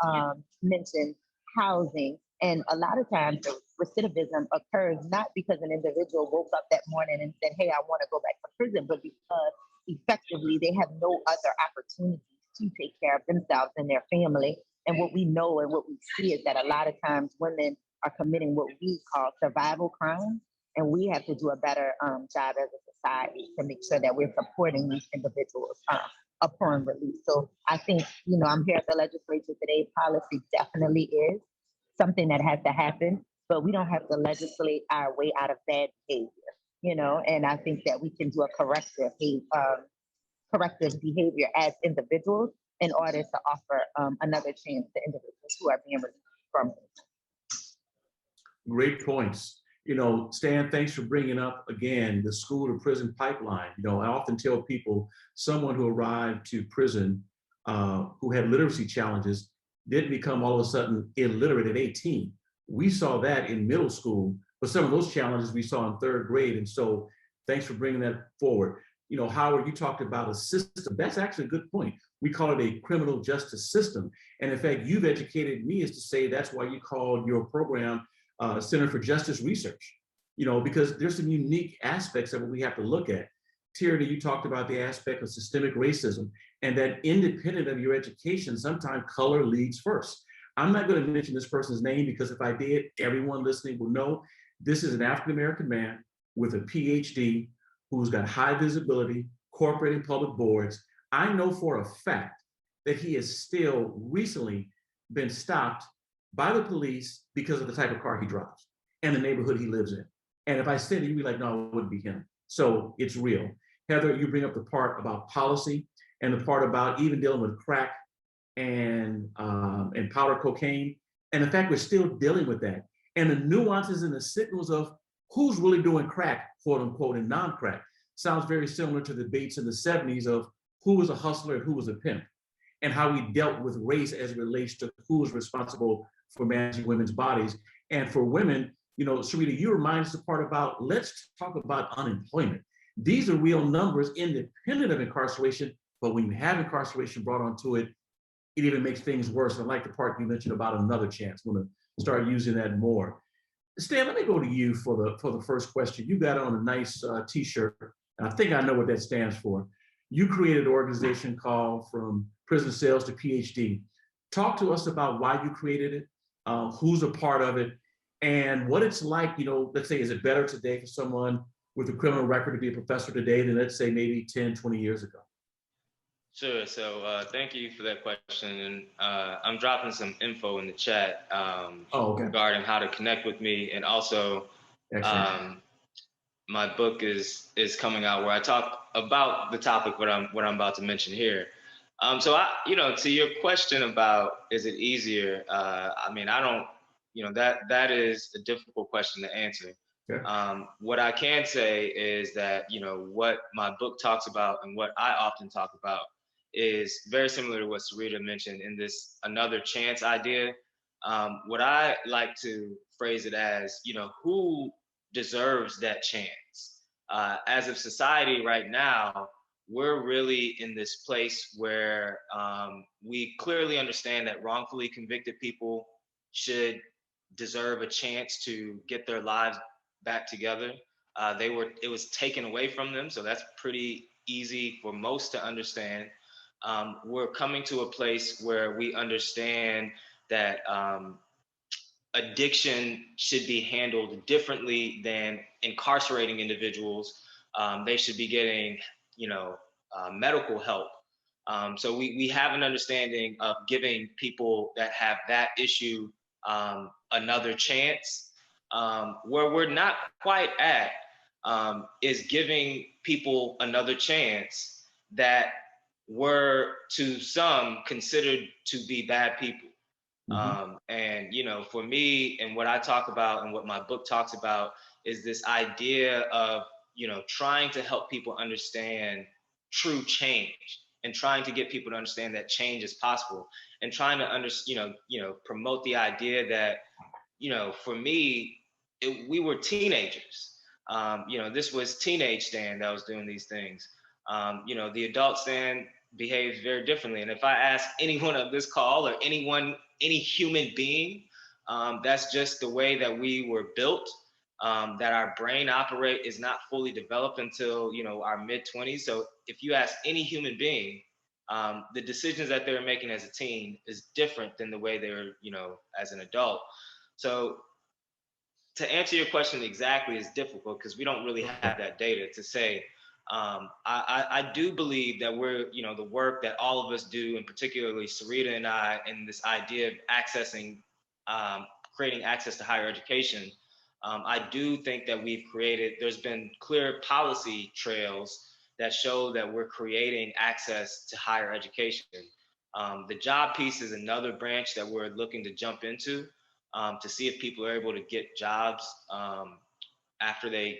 mention housing. And a lot of times recidivism occurs not because an individual woke up that morning and said, hey, I want to go back to prison, but because effectively they have no other opportunities to take care of themselves and their family. And what we know and what we see is that a lot of times women are committing what we call survival crimes. And we have to do a better job as a society to make sure that we're supporting these individuals upon release. So I think, I'm here at the legislature today. Policy definitely is something that has to happen, but we don't have to legislate our way out of bad behavior, and I think that we can do a corrective behavior as individuals in order to offer another chance to individuals who are being released from it. Great points. Stan, thanks for bringing up again the school to prison pipeline. I often tell people someone who arrived to prison who had literacy challenges didn't become all of a sudden illiterate at 18. We saw that in middle school, but some of those challenges we saw in third grade. And so thanks for bringing that forward. Howard, you talked about a system. That's actually a good point. We call it a criminal justice system. And in fact, you've educated me as to say that's why you called your program Center for Justice Research, because there's some unique aspects of what we have to look at. Tierney, you talked about the aspect of systemic racism and that independent of your education, sometimes color leads first. I'm not going to mention this person's name because if I did, everyone listening will know this is an African-American man with a PhD who's got high visibility, corporate and public boards. I know for a fact that he has still recently been stopped by the police because of the type of car he drives and the neighborhood he lives in. And if I said it, you'd be like, no, it wouldn't be him. So it's real. Heather, you bring up the part about policy and the part about even dealing with crack and powder cocaine. And in fact, we're still dealing with that. And the nuances and the signals of who's really doing crack, quote unquote, and non-crack sounds very similar to the debates in the 70s of who was a hustler and who was a pimp, and how we dealt with race as it relates to who was responsible for managing women's bodies. And for women, Sarita, you remind us the part about, let's talk about unemployment. These are real numbers independent of incarceration, but when you have incarceration brought onto it, it even makes things worse. I like the part you mentioned about another chance. I'm gonna start using that more. Stan, let me go to you for the first question. You got on a nice t-shirt, and I think I know what that stands for. You created an organization called From Prison Cells to PhD. Talk to us about why you created it, who's a part of it, and what it's like, let's say, is it better today for someone with a criminal record to be a professor today than, let's say, maybe 10, 20 years ago? Sure. So thank you for that question. And I'm dropping some info in the chat regarding how to connect with me. And also my book is coming out where I talk about the topic what I'm about to mention here. So to your question about is it easier? I don't, that is a difficult question to answer. Yeah. What I can say is that, what my book talks about and what I often talk about is very similar to what Sarita mentioned in this another chance idea. What I like to phrase it as, who deserves that chance? As of society right now, we're really in this place where we clearly understand that wrongfully convicted people should deserve a chance to get their lives back together. It was taken away from them, so that's pretty easy for most to understand. We're coming to a place where we understand that addiction should be handled differently than incarcerating individuals. They should be getting, medical help. So we have an understanding of giving people that have that issue another chance. Where we're not quite at is giving people another chance that were to some considered to be bad people. Mm-hmm. And for me, and what I talk about and what my book talks about is this idea of trying to help people understand true change and trying to get people to understand that change is possible, and trying to promote the idea that for me, we were teenagers. This was teenage Stan that was doing these things. The adult Stan behaves very differently. And if I ask anyone of this call or any human being, That's just the way that we were built. That our brain is not fully developed until our mid-20s. So if you ask any human being, the decisions that they're making as a teen is different than the way they're as an adult. So to answer your question exactly is difficult because we don't really have that data to say. I do believe that we're, the work that all of us do, and particularly Sarita and I, and this idea of accessing, creating access to higher education, I do think that there's been clear policy trails that show that we're creating access to higher education. The job piece is another branch that we're looking to jump into to see if people are able to get jobs after they,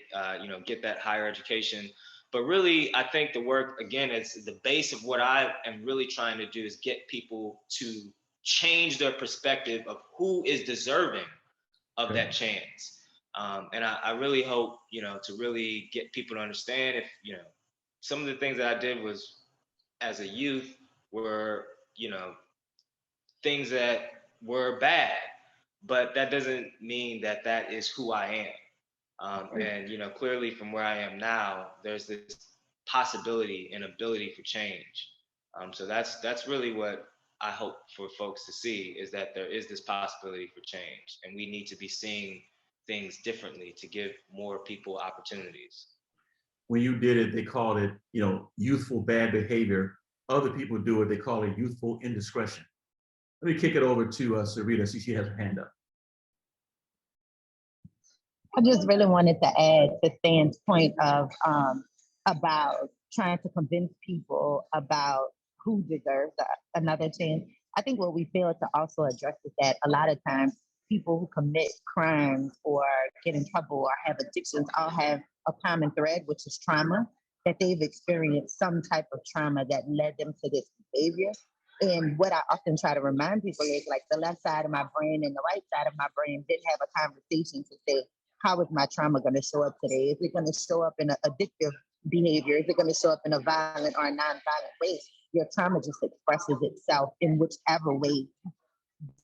get that higher education. But really, I think the work, again, is the base of what I am really trying to do is get people to change their perspective of who is deserving of that chance. And I really hope, to really get people to understand if, some of the things that I did was as a youth were, things that were bad, but that doesn't mean that that is who I am. And clearly from where I am now, there's this possibility and ability for change. So that's really what I hope for folks to see, is that there is this possibility for change, and we need to be seeing things differently to give more people opportunities. When you did it, they called it, youthful bad behavior. Other people do it, they call it youthful indiscretion. Let me kick it over to Sarita. I see she has her hand up. I just really wanted to add to Stan's point of about trying to convince people about who deserves another chance. I think what we fail to also address is that a lot of times people who commit crimes or get in trouble or have addictions all have a common thread, which is trauma, that they've experienced some type of trauma that led them to this behavior. And what I often try to remind people is, like, the left side of my brain and the right side of my brain didn't have a conversation to say, how is my trauma going to show up today? Is it going to show up in an addictive behavior? Is it going to show up in a violent or a non-violent way? Your trauma just expresses itself in whichever way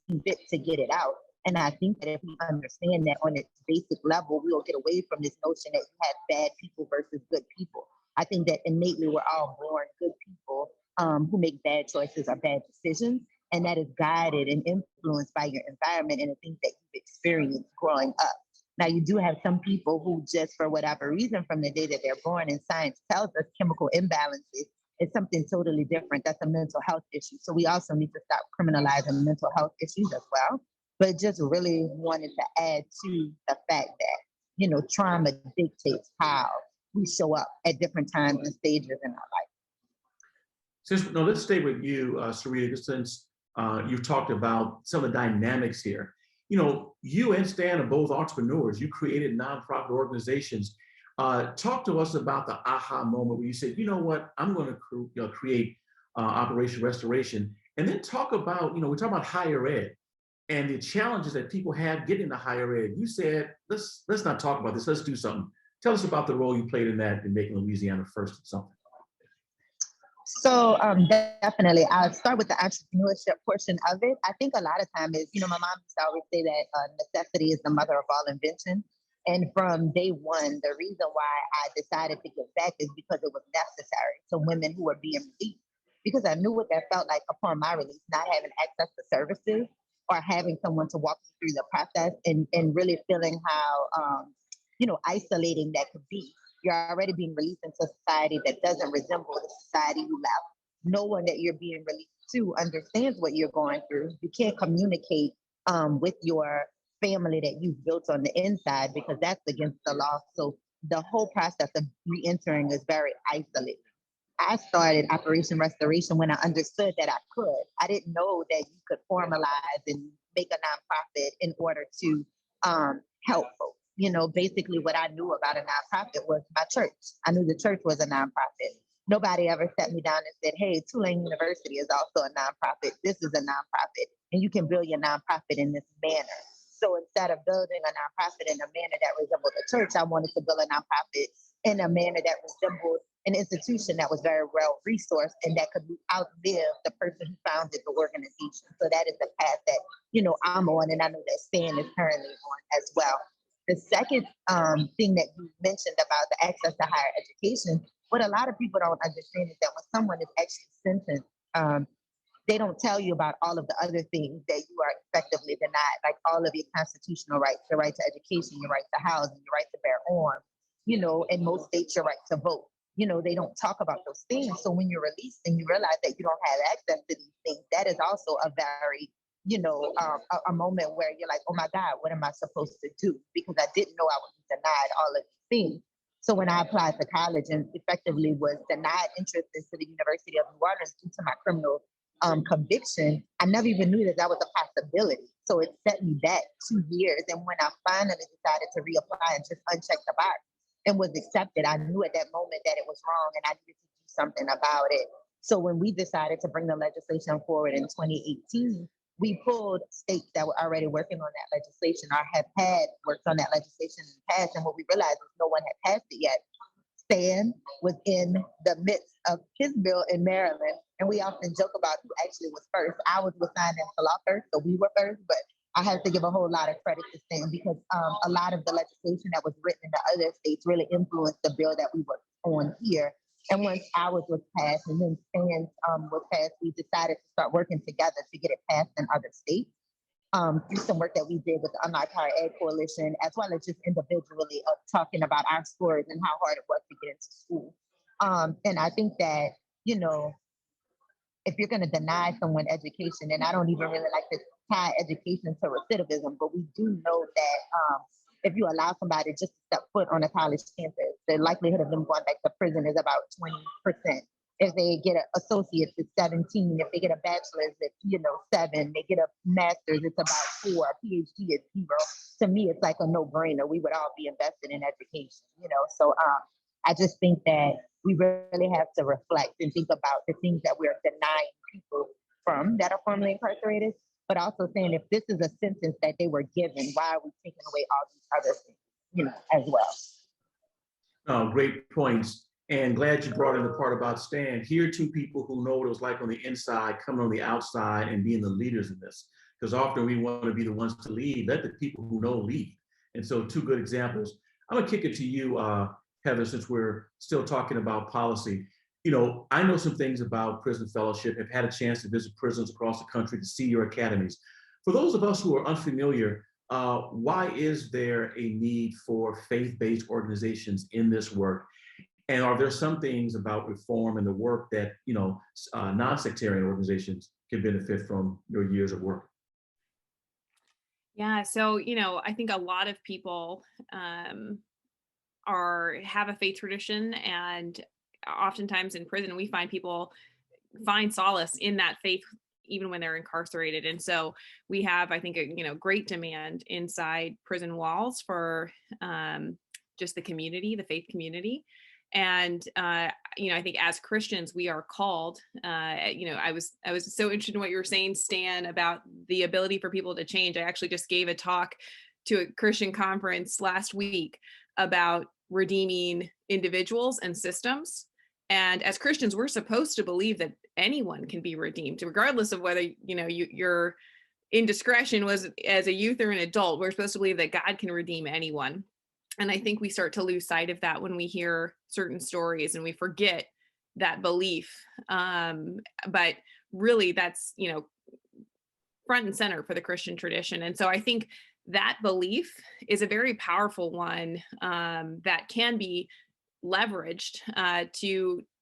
you fit to get it out. And I think that if we understand that on its basic level, we will get away from this notion that you have bad people versus good people. I think that innately we're all born good people who make bad choices or bad decisions. And that is guided and influenced by your environment and the things that you've experienced growing up. Now, you do have some people who just, for whatever reason, from the day that they're born, and science tells us chemical imbalances is something totally different. That's a mental health issue. So we also need to stop criminalizing mental health issues as well. But just really wanted to add to the fact that, trauma dictates how we show up at different times and stages in our life. Let's stay with you, Sarita, since you've talked about some of the dynamics here. You and Stan are both entrepreneurs. You created nonprofit organizations. Talk to us about the aha moment where you said, you know what, I'm going to create Operation Restoration. And then talk about, we talk about higher ed and the challenges that people have getting to higher ed. You said, let's not talk about this, let's do something. Tell us about the role you played in that in making Louisiana first at something. So definitely, I'll start with the entrepreneurship portion of it. I think a lot of time is, my mom used to always say that necessity is the mother of all invention. And from day one, the reason why I decided to give back is because it was necessary to women who were being released. Because I knew what that felt like upon my release, not having access to services or having someone to walk me through the process and really feeling how, isolating that could be. You're already being released into a society that doesn't resemble the society you left. No one that you're being released to understands what you're going through. You can't communicate with your family that you've built on the inside because that's against the law. So the whole process of re-entering is very isolating. I started Operation Restoration when I understood that I could. I didn't know that you could formalize and make a nonprofit in order to help folks. Basically what I knew about a nonprofit was my church. I knew the church was a nonprofit. Nobody ever sat me down and said, hey, Tulane University is also a nonprofit. This is a nonprofit, and you can build your nonprofit in this manner. So instead of building a nonprofit in a manner that resembled the church, I wanted to build a nonprofit in a manner that resembled an institution that was very well resourced and that could outlive the person who founded the organization. So that is the path that, I'm on, and I know that Stan is currently on as well. The second thing that you mentioned about the access to higher education, what a lot of people don't understand is that when someone is actually sentenced, they don't tell you about all of the other things that you are effectively denied, like all of your constitutional rights, your right to education, your right to housing, your right to bear arms, in most states, your right to vote. They don't talk about those things. So when you're released and you realize that you don't have access to these things, that is also a very, a moment where you're like, oh my God, what am I supposed to do? Because I didn't know I was denied all of these things. So when I applied to college and effectively was denied entrance into the University of New Orleans due to my criminal conviction, I never even knew that was a possibility. So it set me back 2 years. And when I finally decided to reapply and just uncheck the box and was accepted, I knew at that moment that it was wrong and I needed to do something about it. So when we decided to bring the legislation forward in 2018, we pulled states that were already working on that legislation or have had worked on that legislation in the past. And what we realized is no one had passed it yet. Stan was in the midst of his bill in Maryland. And we often joke about who actually was first. I was signed into law first, so we were first, but I have to give a whole lot of credit to Stan because a lot of the legislation that was written in the other states really influenced the bill that we worked on here. And once ours was passed and then Stan's was passed, we decided to start working together to get it passed in other states. Through some work that we did with the Unlock Higher Ed Coalition, as well as just individually of talking about our stories and how hard it was to get into school. And I think that, if you're going to deny someone education, and I don't even really like to tie education to recidivism, but we do know that if you allow somebody just to step foot on a college campus, the likelihood of them going back to prison is about 20%. If they get an associate's, it's 17. If they get a bachelor's, it's 7. They get a master's, it's about 4. A PhD is 0. To me, it's like a no-brainer. We would all be invested in education, So I just think that we really have to reflect and think about the things that we're denying people from that are formerly incarcerated, but also saying if this is a sentence that they were given, why are we taking away all these other things, as well? Great points. And glad you brought in the part about Stan. Here are two people who know what it was like on the inside, coming on the outside and being the leaders in this. Because often we want to be the ones to lead. Let the people who know lead. And so 2 good examples. I'm going to kick it to you, Heather, since we're still talking about policy. I know some things about prison fellowship, have had a chance to visit prisons across the country to see your academies. For those of us who are unfamiliar, why is there a need for faith-based organizations in this work? And are there some things about reform and the work that, non-sectarian organizations can benefit from your years of work? Yeah, so, I think a lot of people have a faith tradition, and oftentimes in prison, we find people find solace in that faith even when they're incarcerated. And so we have, I think, a great demand inside prison walls for just the community, the faith community. And, I think as Christians, we are called, I was so interested in what you were saying, Stan, about the ability for people to change. I actually just gave a talk to a Christian conference last week about redeeming individuals and systems. And as Christians, we're supposed to believe that anyone can be redeemed, regardless of whether, your indiscretion was as a youth or an adult. We're supposed to believe that God can redeem anyone. And I think we start to lose sight of that when we hear certain stories and we forget that belief. But really that's, front and center for the Christian tradition. And so I think that belief is a very powerful one that can be leveraged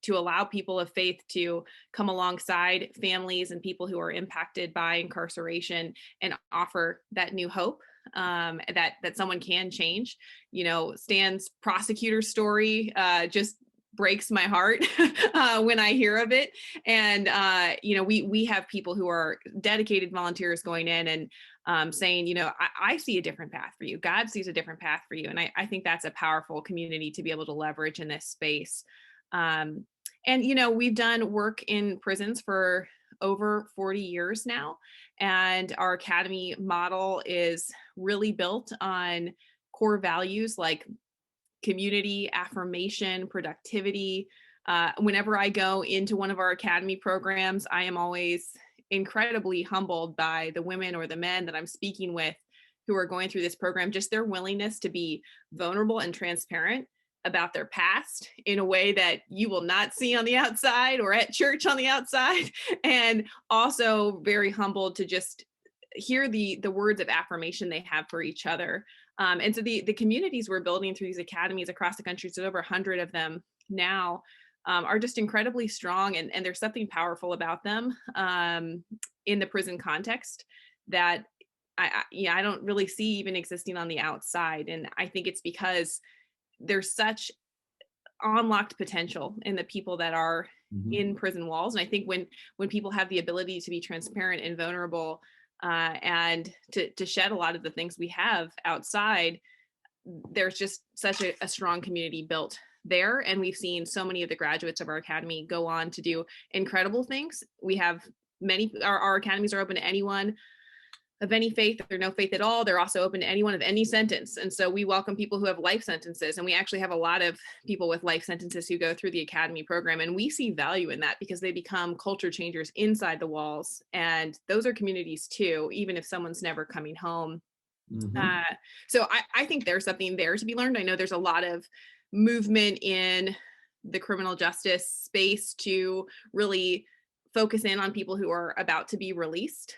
to allow people of faith to come alongside families and people who are impacted by incarceration and offer that new hope that someone can change. Stan's prosecutor story just breaks my heart when I hear of it. And we have people who are dedicated volunteers going in and saying, I see a different path for you. God sees a different path for you. And I think that's a powerful community to be able to leverage in this space. And we've done work in prisons for over 40 years now. And our academy model is really built on core values like community, affirmation, productivity, Whenever I go into one of our academy programs, I am always incredibly humbled by the women or the men that I'm speaking with who are going through this program, just their willingness to be vulnerable and transparent about their past in a way that you will not see on the outside or at church on the outside. And also very humbled to just hear the words of affirmation they have for each other. And so the communities we're building through these academies across the country, so over 100 of them now, are just incredibly strong, and there's something powerful about them in the prison context that I don't really see even existing on the outside. And I think it's because there's such unlocked potential in the people that are in prison walls. And I think when people have the ability to be transparent and vulnerable and to shed a lot of the things we have outside, there's just such a strong community built there. And we've seen so many of the graduates of our academy go on to do incredible things. We have our academies are open to anyone of any faith or no faith at all. They're also open to anyone of any sentence. And so we welcome people who have life sentences. And we actually have a lot of people with life sentences who go through the academy program. And we see value in that because they become culture changers inside the walls. And those are communities too, even if someone's never coming home. So I think there's something there to be learned. I know there's a lot of movement in the criminal justice space to really focus in on people who are about to be released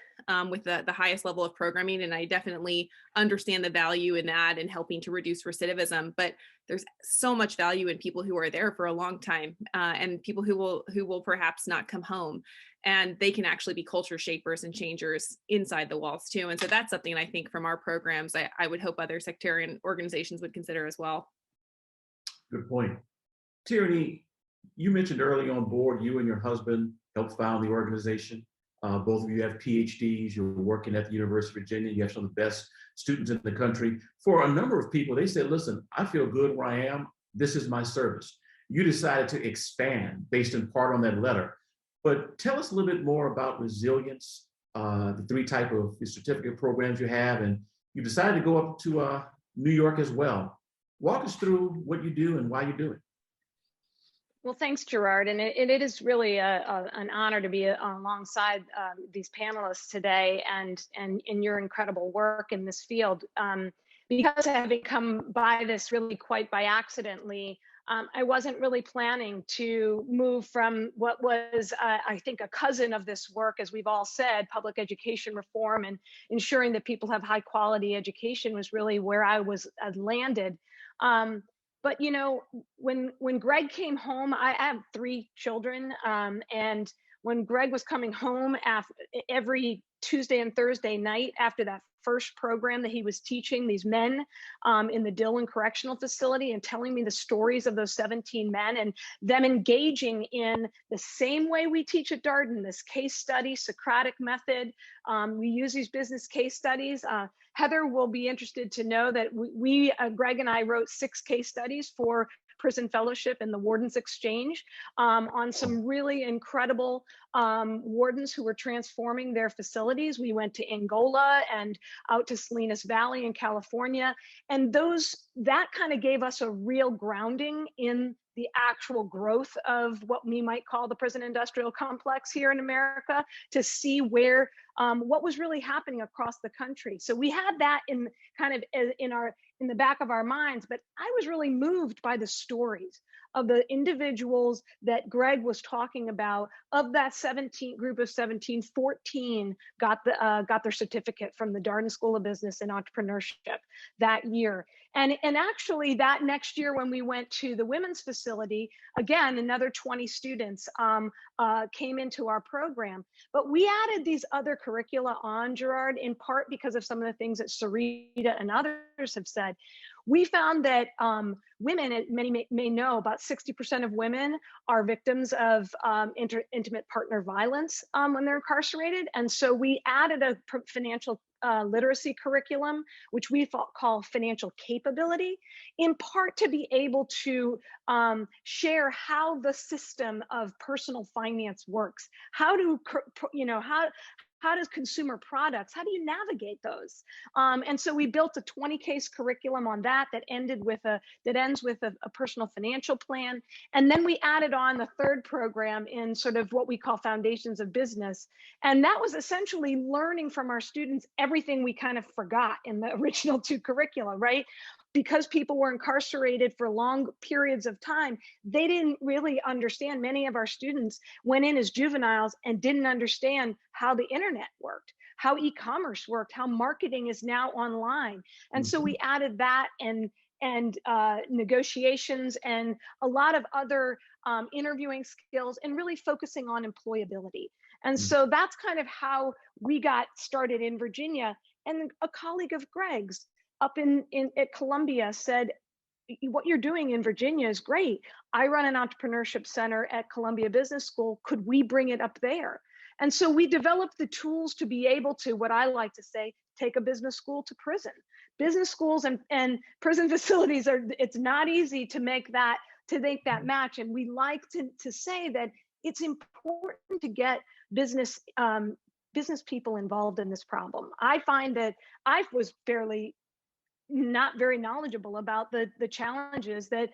with the highest level of programming. And I definitely understand the value in that and helping to reduce recidivism. But there's so much value in people who are there for a long time and people who will perhaps not come home. And they can actually be culture shapers and changers inside the walls too. And so that's something I think from our programs, I would hope other sectarian organizations would consider as well. Good point. Tierney, you mentioned early on board, you and your husband helped found the organization. Both of you have PhDs, you're working at the University of Virginia, you have some of the best students in the country. For a number of people, they said, listen, I feel good where I am, this is my service. You decided to expand based in part on that letter. But tell us a little bit more about resilience, the three type of certificate programs you have, and you decided to go up to New York as well. Walk us through what you do and why you do it. Well, thanks, Gerard. And it is really an honor to be alongside these panelists today and in your incredible work in this field. Because having come by this really quite by accidentally, I wasn't really planning to move from what was, I think, a cousin of this work, as we've all said, public education reform and ensuring that people have high quality education was really where I landed. But you know, when Greg came home, I have 3 children, and when Greg was coming home every Tuesday and Thursday night after that first program that he was teaching these men in the Dillon Correctional Facility and telling me the stories of those 17 men and them engaging in the same way we teach at Darden, this case study, Socratic method. We use these business case studies. Heather will be interested to know that Greg and I wrote 6 case studies for Prison Fellowship and the Wardens Exchange on some really incredible wardens who were transforming their facilities. We went to Angola and out to Salinas Valley in California. And that kind of gave us a real grounding in the actual growth of what we might call the prison industrial complex here in America, to see where what was really happening across the country. So we had that in the back of our minds, but I was really moved by the stories of the individuals that Greg was talking about. Of that group of 17, 14 got their certificate from the Darden School of Business and Entrepreneurship that year. And actually that next year when we went to the women's facility, again, another 20 students came into our program. But we added these other curricula on, Gerard, in part because of some of the things that Sarita and others have said. We found that women, many may know, about 60% of women are victims of intimate partner violence when they're incarcerated. And so we added a financial literacy curriculum, which we call financial capability, in part to be able to share how the system of personal finance works, how how does consumer products, how do you navigate those? And so we built a 20-case curriculum on that ends with a personal financial plan. And then we added on the third program in sort of what we call Foundations of Business. And that was essentially learning from our students everything we kind of forgot in the original two curricula, right? Because people were incarcerated for long periods of time, they didn't really understand. Many of our students went in as juveniles and didn't understand how the internet worked, how e-commerce worked, how marketing is now online. And so we added that and negotiations and a lot of other interviewing skills and really focusing on employability. And so that's kind of how we got started in Virginia. And a colleague of Greg's up at Columbia said, what you're doing in Virginia is great. I run an entrepreneurship center at Columbia Business School. Could we bring it up there? And so we developed the tools to be able to, what I like to say, take a business school to prison. Business schools and prison facilities it's not easy to make that match. And we like to say that it's important to get business people involved in this problem. I find that I was not very knowledgeable about the challenges that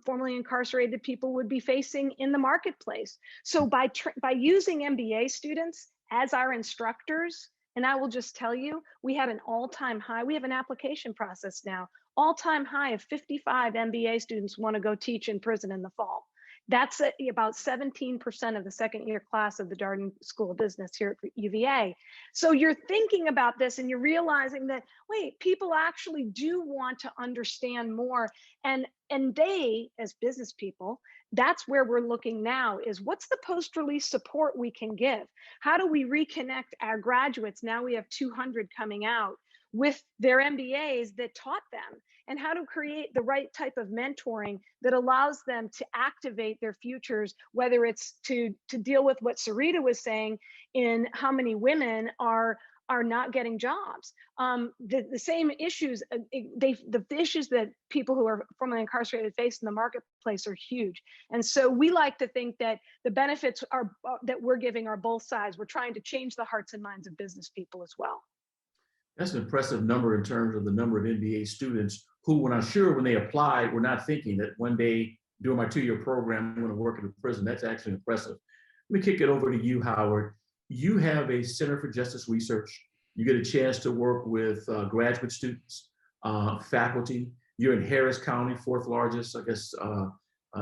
formerly incarcerated people would be facing in the marketplace. So by using MBA students as our instructors, and I will just tell you, we have an all-time high. We have an application process now, all-time high of 55 MBA students want to go teach in prison in the fall. That's about 17% of the second-year class of the Darden School of Business here at UVA. So you're thinking about this and you're realizing that, wait, people actually do want to understand more. And they, as business people, that's where we're looking now is what's the post-release support we can give? How do we reconnect our graduates? Now we have 200 coming out with their MBAs that taught them, and how to create the right type of mentoring that allows them to activate their futures, whether it's to deal with what Sarita was saying in how many women are not getting jobs. The same issues, the issues that people who are formerly incarcerated face in the marketplace are huge. And so we like to think that the benefits that we're giving are both sides. We're trying to change the hearts and minds of business people as well. That's an impressive number in terms of the number of MBA students who, when I'm sure when they applied, were not thinking that one day during my 2-year program, I'm going to work in a prison. That's actually impressive. Let me kick it over to you, Howard. You have a Center for Justice Research. You get a chance to work with graduate students, faculty. You're in Harris County, 4th largest, I guess,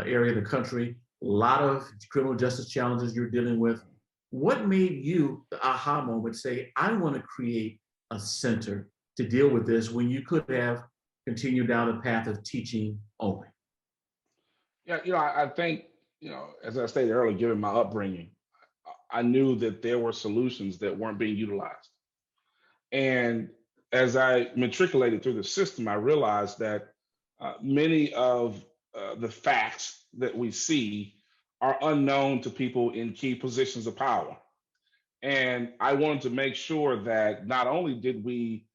area in the country. A lot of criminal justice challenges you're dealing with. What made you, the aha moment, say, I want to create a center to deal with this when you could have continued down the path of teaching only? Yeah, I think, as I stated earlier, given my upbringing, I knew that there were solutions that weren't being utilized. And as I matriculated through the system, I realized that many of the facts that we see are unknown to people in key positions of power. And I wanted to make sure that not only did we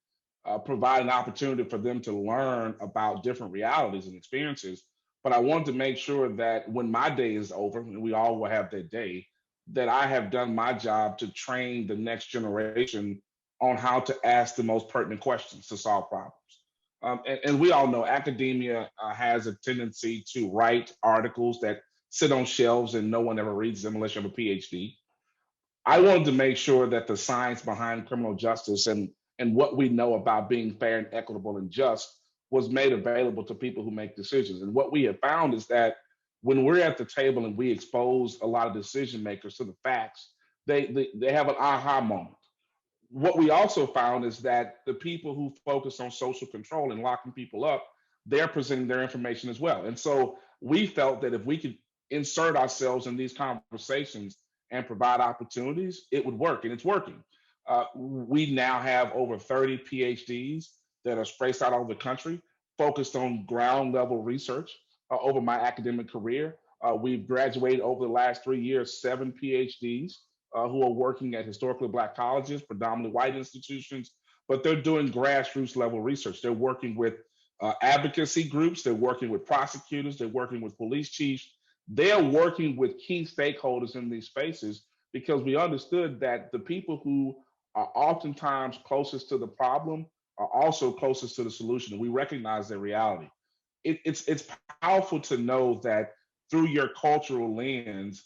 provide an opportunity for them to learn about different realities and experiences, but I wanted to make sure that when my day is over, and we all will have that day, that I have done my job to train the next generation on how to ask the most pertinent questions to solve problems. And we all know academia has a tendency to write articles that sit on shelves and no one ever reads them unless you have a PhD. I wanted to make sure that the science behind criminal justice and what we know about being fair and equitable and just was made available to people who make decisions. And what we have found is that when we're at the table and we expose a lot of decision makers to the facts, they have an aha moment. What we also found is that the people who focus on social control and locking people up, they're presenting their information as well. And so we felt that if we could insert ourselves in these conversations and provide opportunities, it would work, and it's working. We now have over 30 PhDs that are spaced out over the country, focused on ground level research over my academic career. We've graduated over the last 3 years, 7 PhDs who are working at historically Black colleges, predominantly white institutions, but they're doing grassroots level research. They're working with advocacy groups, they're working with prosecutors, they're working with police chiefs. They're working with key stakeholders in these spaces because we understood that the people who are oftentimes closest to the problem are also closest to the solution. And we recognize that reality. It's powerful to know that through your cultural lens,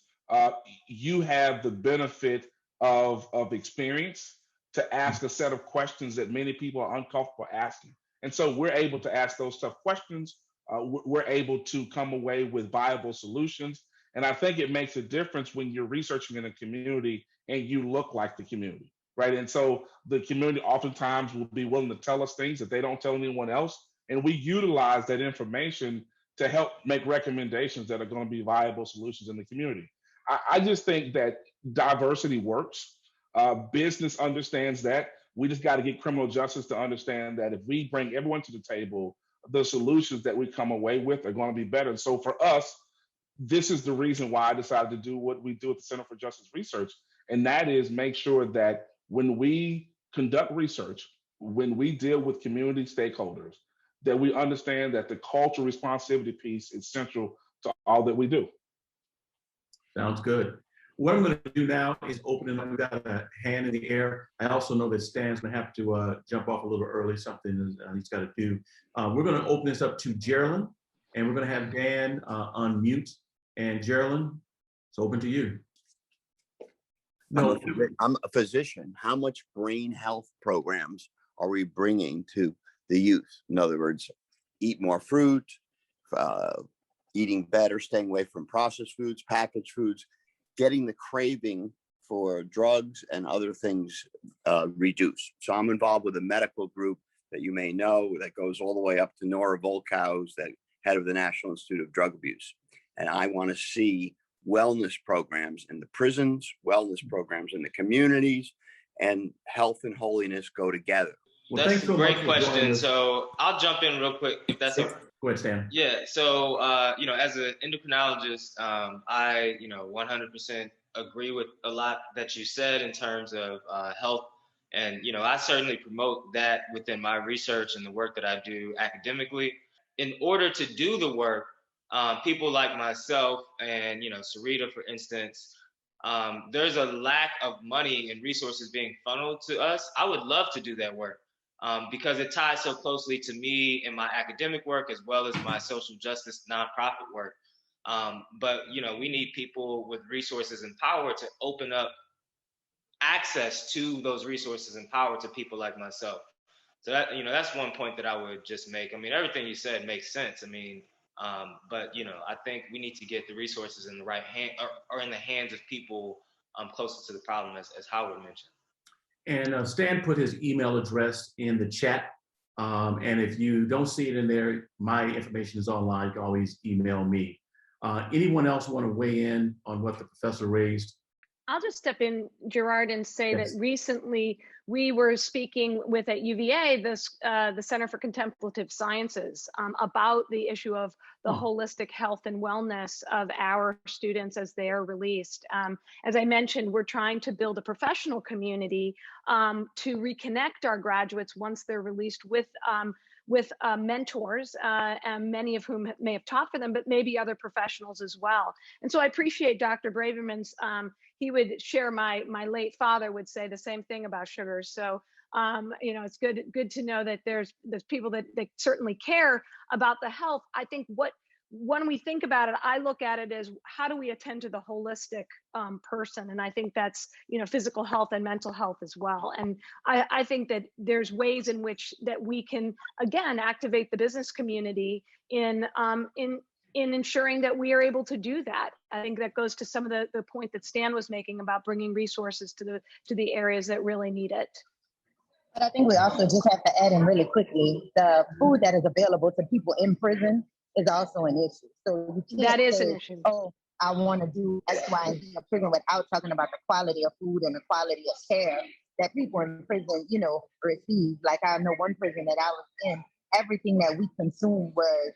you have the benefit of experience to ask a set of questions that many people are uncomfortable asking. And so we're able to ask those tough questions. We're able to come away with viable solutions. And I think it makes a difference when you're researching in a community and you look like the community, right? And so the community oftentimes will be willing to tell us things that they don't tell anyone else. And we utilize that information to help make recommendations that are going to be viable solutions in the community. I just think that diversity works. Business understands that. We just got to get criminal justice to understand that if we bring everyone to the table, the solutions that we come away with are going to be better. And so for us, this is the reason why I decided to do what we do at the Center for Justice Research. And that is make sure that when we conduct research, when we deal with community stakeholders, that we understand that the cultural responsibility piece is central to all that we do. Sounds good. What I'm going to do now is open it up. We've got a hand in the air. I also know that Stan's going to have to jump off a little early, something he's got to do. We're going to open this up to Geraldine, and we're going to have Dan unmute. And Geraldine, it's open to you. No, I'm a physician. How much brain health programs are we bringing to the youth? In other words, eat more fruit, eating better, staying away from processed foods, packaged foods, getting the craving for drugs and other things reduced. So I'm involved with a medical group that you may know that goes all the way up to Nora Volkow's, the head of the National Institute of Drug Abuse. And I want to see wellness programs in the prisons, wellness programs in the communities, and health and holiness go together. Well, that's a great question. So I'll jump in real quick if that's okay. Go ahead, Stan. Yeah. So, as an endocrinologist, I, 100% agree with a lot that you said in terms of health. And, I certainly promote that within my research and the work that I do academically. In order to do the work, people like myself and, Sarita, for instance, there's a lack of money and resources being funneled to us. I would love to do that work. Because it ties so closely to me in my academic work as well as my social justice nonprofit work. But we need people with resources and power to open up access to those resources and power to people like myself. So that, that's one point that I would just make. I mean, everything you said makes sense. I mean, but I think we need to get the resources in the right hand or in the hands of people closest to the problem, as Howard mentioned. And Stan put his email address in the chat. And if you don't see it in there, my information is online. You can always email me. Anyone else want to weigh in on what the professor raised? I'll just step in, Gerard, and say Yes. that recently we were speaking with at UVA, the Center for Contemplative Sciences, about the issue of the holistic health and wellness of our students as they are released. As I mentioned, we're trying to build a professional community to reconnect our graduates once they're released with mentors, and many of whom may have taught for them, but maybe other professionals as well. And so I appreciate Dr. Braverman's, he would share my late father would say the same thing about sugars. So, it's good to know that there's people that certainly care about the health. I think when we think about it, I look at it as how do we attend to the holistic person? And I think that's, physical health and mental health as well. And I think that there's ways in which that we can, again, activate the business community in ensuring that we are able to do that. I think that goes to some of the point that Stan was making about bringing resources to the areas that really need it. But I think we also just have to add in really quickly, the food that is available to people in prison is also an issue. So you can't That is say, an issue. oh, I want to do X, Y, and Z in prison without talking about the quality of food and the quality of care that people in prison, receive. Like I know one prison that I was in, everything that we consumed was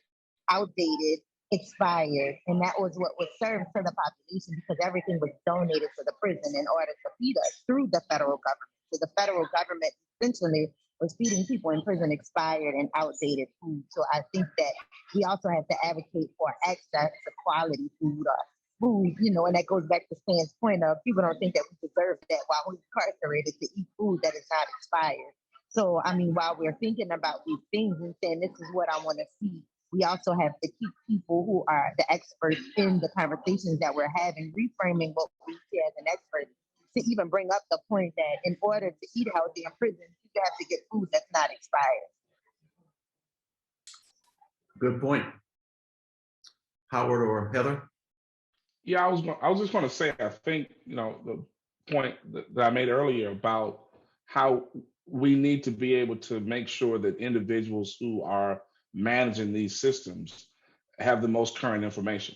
outdated, expired, and that was what was served to the population because everything was donated to the prison in order to feed us through the federal government. So the federal government essentially was feeding people in prison expired and outdated food. So I think that we also have to advocate for access to quality food or food, and that goes back to Stan's point of people don't think that we deserve that while we're incarcerated to eat food that is not expired. So, I mean, while we're thinking about these things and saying this is what I want to see, we also have to keep people who are the experts in the conversations that we're having, reframing what we see as an expert, to even bring up the point that in order to eat healthy in prison, you have to get food that's not expired. Good point. Howard or Heather? Yeah, I was just going to say, I think, the point that I made earlier about how we need to be able to make sure that individuals who are managing these systems have the most current information.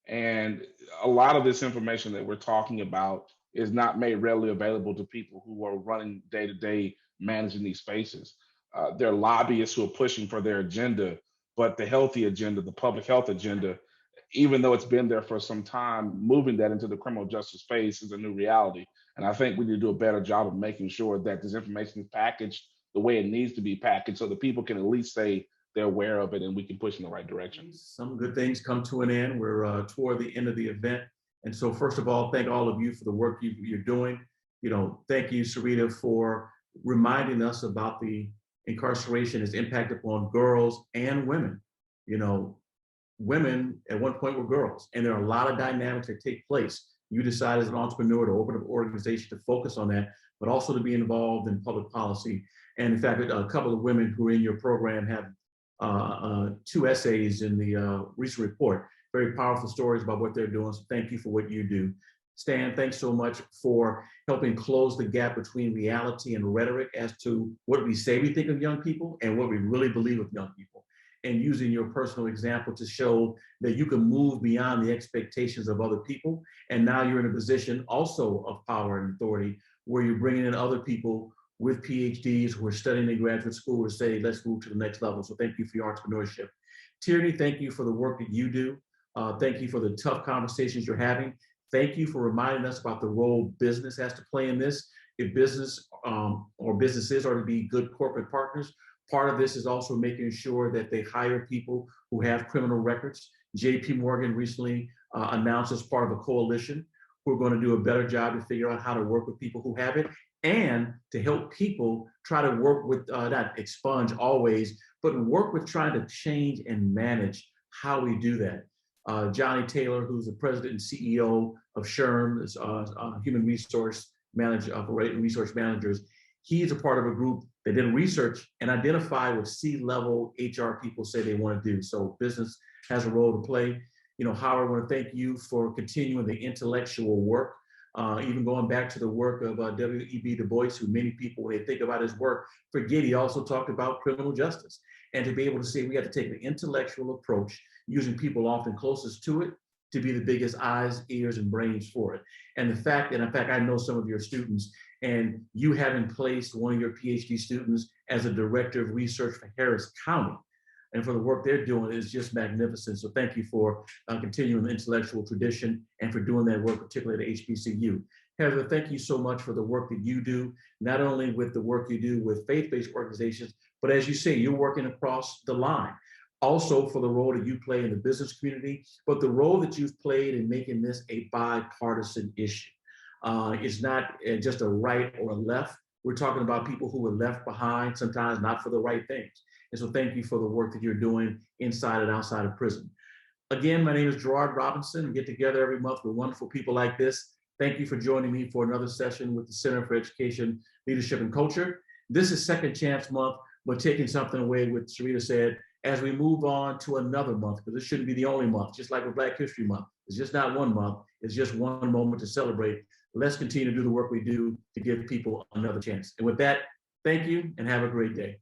And a lot of this information that we're talking about is not made readily available to people who are running day to day managing these spaces. There are lobbyists who are pushing for their agenda, but the healthy agenda, the public health agenda, even though it's been there for some time, moving that into the criminal justice space is a new reality. And I think we need to do a better job of making sure that this information is packaged the way it needs to be packaged so that people can at least say they're aware of it and we can push in the right direction. Some good things come to an end. We're toward the end of the event. And so first of all, thank all of you for the work you're doing. Thank you, Sarita, for reminding us about the incarceration, its impact upon girls and women. Women at one point were girls, and there are a lot of dynamics that take place. You decide as an entrepreneur to open up an organization to focus on that, but also to be involved in public policy. And in fact, a couple of women who are in your program have 2 essays in the recent report, very powerful stories about what they're doing. So thank you for what you do. Stan, thanks so much for helping close the gap between reality and rhetoric as to what we say we think of young people and what we really believe of young people, and using your personal example to show that you can move beyond the expectations of other people. And now you're in a position also of power and authority where you're bringing in other people with PhDs who are studying in graduate school to say, let's move to the next level. So thank you for your entrepreneurship. Tierney, thank you for the work that you do. Thank you for the tough conversations you're having. Thank you for reminding us about the role business has to play in this. If business or businesses are to be good corporate partners, part of this is also making sure that they hire people who have criminal records. JP Morgan recently announced as part of a coalition who are going to do a better job to figure out how to work with people who have it and to help people try to work with, not expunge always, but work with trying to change and manage how we do that. Johnny Taylor, who's the president and CEO of SHRM, Human Resource Managers, he's a part of a group that did research and identified what C-level HR people say they want to do. So business has a role to play. Howard, I want to thank you for continuing the intellectual work, even going back to the work of W.E.B. Du Bois, who many people, when they think about his work, forget he also talked about criminal justice. And to be able to say we have to take the intellectual approach, using people often closest to it, to be the biggest eyes, ears, and brains for it. And the fact, and in fact, I know some of your students, and you having placed one of your PhD students as a director of research for Harris County, and for the work they're doing is just magnificent. So thank you for continuing the intellectual tradition and for doing that work, particularly at HBCU. Heather, thank you so much for the work that you do, not only with the work you do with faith-based organizations, but as you say, you're working across the line. Also for the role that you play in the business community, but the role that you've played in making this a bipartisan issue. It's not just a right or a left. We're talking about people who were left behind, sometimes not for the right things. And so thank you for the work that you're doing inside and outside of prison. Again, my name is Gerard Robinson. We get together every month with wonderful people like this. Thank you for joining me for another session with the Center for Education, Leadership, and Culture. This is Second Chance Month, but taking something away, what Sarita said, as we move on to another month, because this shouldn't be the only month, just like with Black History Month. It's just not one month, it's just one moment to celebrate. Let's continue to do the work we do to give people another chance. And with that, thank you and have a great day.